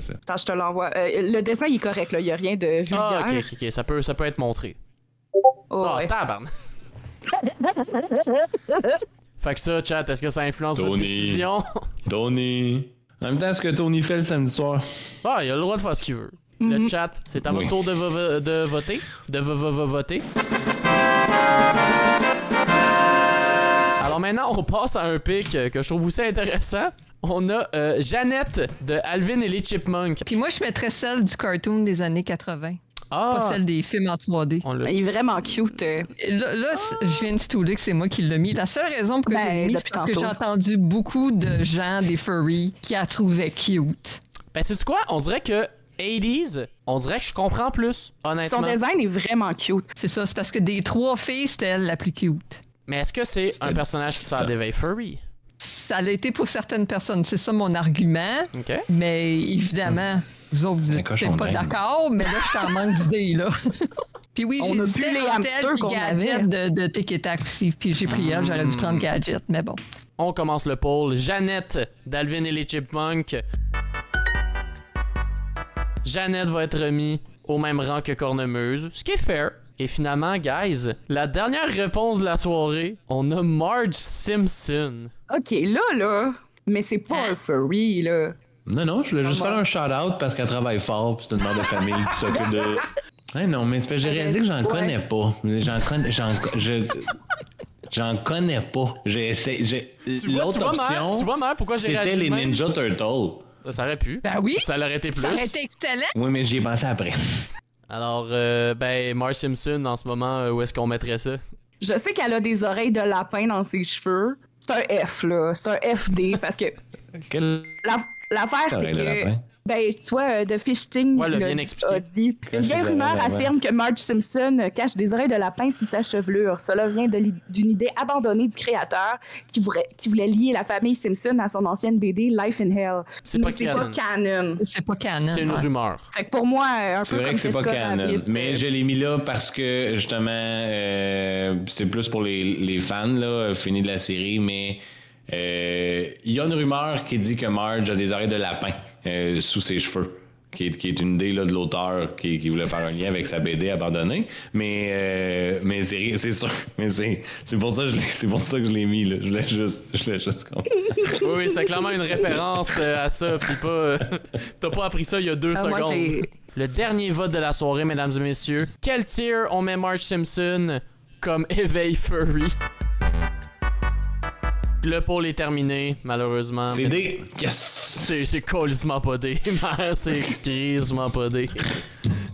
B: ça.
C: Attends, je te l'envoie. Le dessin, il est correct, là. Il n'y a rien de vulgaire.
A: Ah, ok, ça peut être montré.
C: Oh,
A: Ah,
C: ouais.
A: tabarn. Fait que ça, chat, est-ce que ça influence votre
B: Tony.
A: décision?
B: Tony. En même temps, ce que Tony fait le samedi soir.
A: Ah, il a le droit de faire ce qu'il veut. Le chat, c'est à votre tour de voter. Voter. Alors maintenant, on passe à un pic que je trouve aussi intéressant. On a Jeannette de Alvin et les Chipmunks.
D: Puis moi, je mettrais celle du cartoon des années 80. Pas
A: Ah,
D: celle des films en 3D.
A: on l'a
C: Il est vraiment cute.
D: Là, je viens de stouler que c'est moi qui l'ai mis. La seule raison pour que je l'ai mis, c'est
C: depuis
D: parce que
C: tantôt.
D: j'ai entendu beaucoup de gens, des furries, qui la trouvaient cute.
A: Ben, c'est quoi? On dirait que 80s, on dirait que je comprends plus, honnêtement.
C: Son design est vraiment cute.
D: C'est ça, c'est parce que des trois filles, c'était elle la plus cute.
A: Mais est-ce que c'est un personnage qui sert d'éveil furry?
D: Ça l'a été pour certaines personnes, c'est ça mon argument.
A: OK.
D: Mais évidemment, vous autres, vous
B: Un
D: n'êtes
B: cochon
D: peut-être pas
B: d'Inde.
D: d'accord, mais là, je suis en manque d'idées, là. Puis oui,
C: On
D: j'ai
C: a
D: hésité
C: plus les
D: entre
C: hamsters
D: elle puis
C: qu'on
D: Gadget de Tic et Tac aussi. Puis j'ai pris elle, j'aurais dû prendre Gadget, mais bon.
A: On commence le poll. Jeannette d'Alvin et les Chipmunks. Jeannette va être remis au même rang que Cornemuse, ce qui est fair. Et finalement, guys, la dernière réponse de la soirée, on a Marge Simpson.
C: OK, là. Mais c'est pas un furry, là.
B: Non, je voulais juste faire un shout-out parce qu'elle travaille fort, puis c'est une mère de famille qui s'occupe de... Hey, non, mais c'est parce que j'ai réalisé que j'en connais pas. J'en connais pas. J'ai essayé... L'autre option,
A: Tu vois, Mère, pourquoi j'ai réagi
B: c'était les
A: de même?
B: Ninja Turtles.
A: Ça aurait pu.
D: Ben oui,
A: Ça l'aurait été plus.
D: ça aurait été excellent.
B: Oui, mais j'y ai pensé après.
A: Alors, ben, Marge Simpson, en ce moment, où est-ce qu'on mettrait ça?
C: Je sais qu'elle a des oreilles de lapin dans ses cheveux. C'est un F, là. C'est un FD, parce que... L'affaire, c'est que... Ben, tu vois, The Fishting
A: ouais, bien expliqué.
C: a dit... Une vieille rumeur affirme que Marge Simpson cache des oreilles de lapin sous sa chevelure. Cela vient d'une idée abandonnée du créateur qui voulait lier la famille Simpson à son ancienne BD Life in Hell.
A: C'est pas canon.
D: C'est pas canon.
A: C'est une rumeur.
C: Fait que pour moi, un
B: c'est
C: peu
B: vrai
C: comme
B: que c'est pas canon.
C: Rabbit,
B: mais je l'ai mis là parce que, justement, c'est plus pour les fans, là, fini de la série, mais... Il y a une rumeur qui dit que Marge a des oreilles de lapin sous ses cheveux, qui est une idée là, de l'auteur qui voulait faire un lien avec sa BD abandonnée. Mais c'est sûr. Mais c'est pour ça que je l'ai mis. Là. Je l'ai juste
A: Oui, c'est clairement une référence à ça. Puis pas, t'as pas appris ça il y a 2 secondes.
C: Moi,
A: le dernier vote de la soirée, mesdames et messieurs. Quel tier on met Marge Simpson comme éveil furry? Là, pour les terminer, malheureusement.
B: C'est D. Yes!
A: C'est colissement pas D. C'est grisement pas D.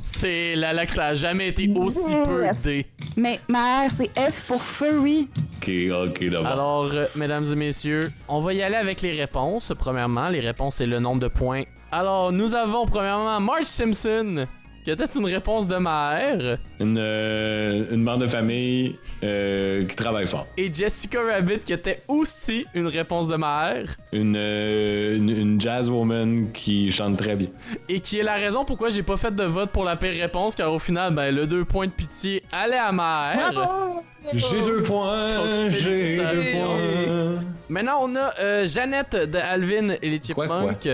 A: C'est Lalax, ça a jamais été aussi peu D.
C: Mais mère, c'est F pour furry.
B: Ok, d'abord.
A: Alors, mesdames et messieurs, on va y aller avec les réponses. Premièrement, les réponses, c'est le nombre de points. Alors, nous avons premièrement Marge Simpson, qui était une réponse de Maher.
B: Une mère de famille qui travaille fort.
A: Et Jessica Rabbit, qui était aussi une réponse de Maher.
B: Une jazz woman qui chante très bien.
A: Et qui est la raison pourquoi j'ai pas fait de vote pour la pire réponse, car au final, ben, le 2 points de pitié allait à Maher.
C: Bravo!
B: J'ai 2 points! J'ai 2 points!
A: Maintenant, on a Jeannette de Alvin et les Chipmunks.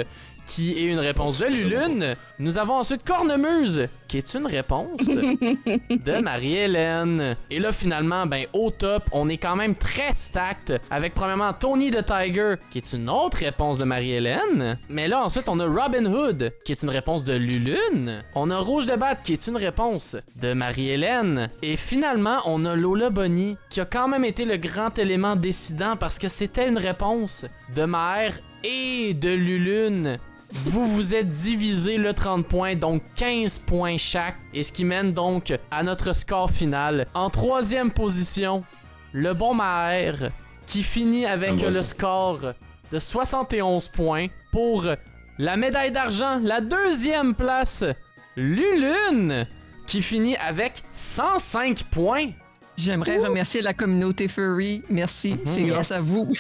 A: Qui est une réponse de Lulune. Nous avons ensuite Cornemuse, qui est une réponse de Marie-Hélène. Et là, finalement, ben, au top, on est quand même très stacked avec, premièrement, Tony the Tiger, qui est une autre réponse de Marie-Hélène. Mais là, ensuite, on a Robin Hood, qui est une réponse de Lulune. On a Rouge de Batte, qui est une réponse de Marie-Hélène. Et finalement, on a Lola Bunny, qui a quand même été le grand élément décidant parce que c'était une réponse de Maher et de Lulune. Vous vous êtes divisé le 30 points, donc 15 points chaque, et ce qui mène donc à notre score final. En 3e position, le bon Maher, qui finit avec le score de 71 points. Pour la médaille d'argent, la 2e place, Lulune, qui finit avec 105 points.
D: J'aimerais remercier la communauté furry. Merci, c'est grâce à vous.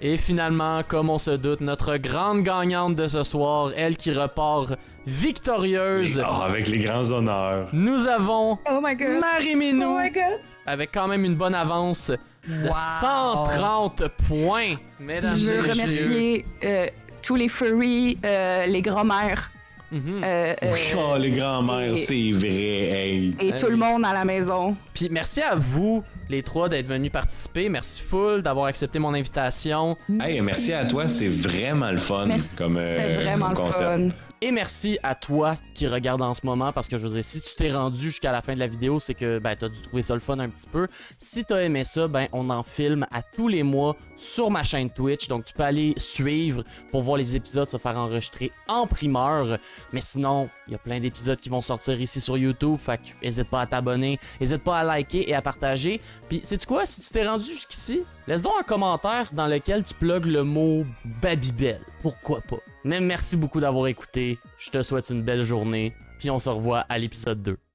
A: Et finalement, comme on se doute, notre grande gagnante de ce soir, elle qui repart victorieuse.
B: Avec les grands honneurs.
A: Nous avons Marie Minou, avec quand même une bonne avance de 130 points. Mesdames
C: Je veux remercier tous les furries, les grands-mères.
B: Les grands-mères, c'est vrai. Hey.
C: Et tout le monde à la maison.
A: Puis merci à vous, les 3, d'être venus participer. Merci full d'avoir accepté mon invitation.
B: Hey, merci à toi, c'est vraiment le fun.
C: C'était vraiment le fun.
A: Et merci à toi qui regarde en ce moment, parce que je veux dire, si tu t'es rendu jusqu'à la fin de la vidéo, c'est que ben, t'as dû trouver ça le fun un petit peu. Si t'as aimé ça, ben on en filme à tous les mois sur ma chaîne Twitch, donc tu peux aller suivre pour voir les épisodes se faire enregistrer en primeur. Mais sinon, il y a plein d'épisodes qui vont sortir ici sur YouTube, fait que n'hésite pas à t'abonner, n'hésite pas à liker et à partager. Puis sais-tu quoi, si tu t'es rendu jusqu'ici, laisse donc un commentaire dans lequel tu plugues le mot Babybel. Pourquoi pas? Mais merci beaucoup d'avoir écouté. Je te souhaite une belle journée. Puis on se revoit à l'épisode 2.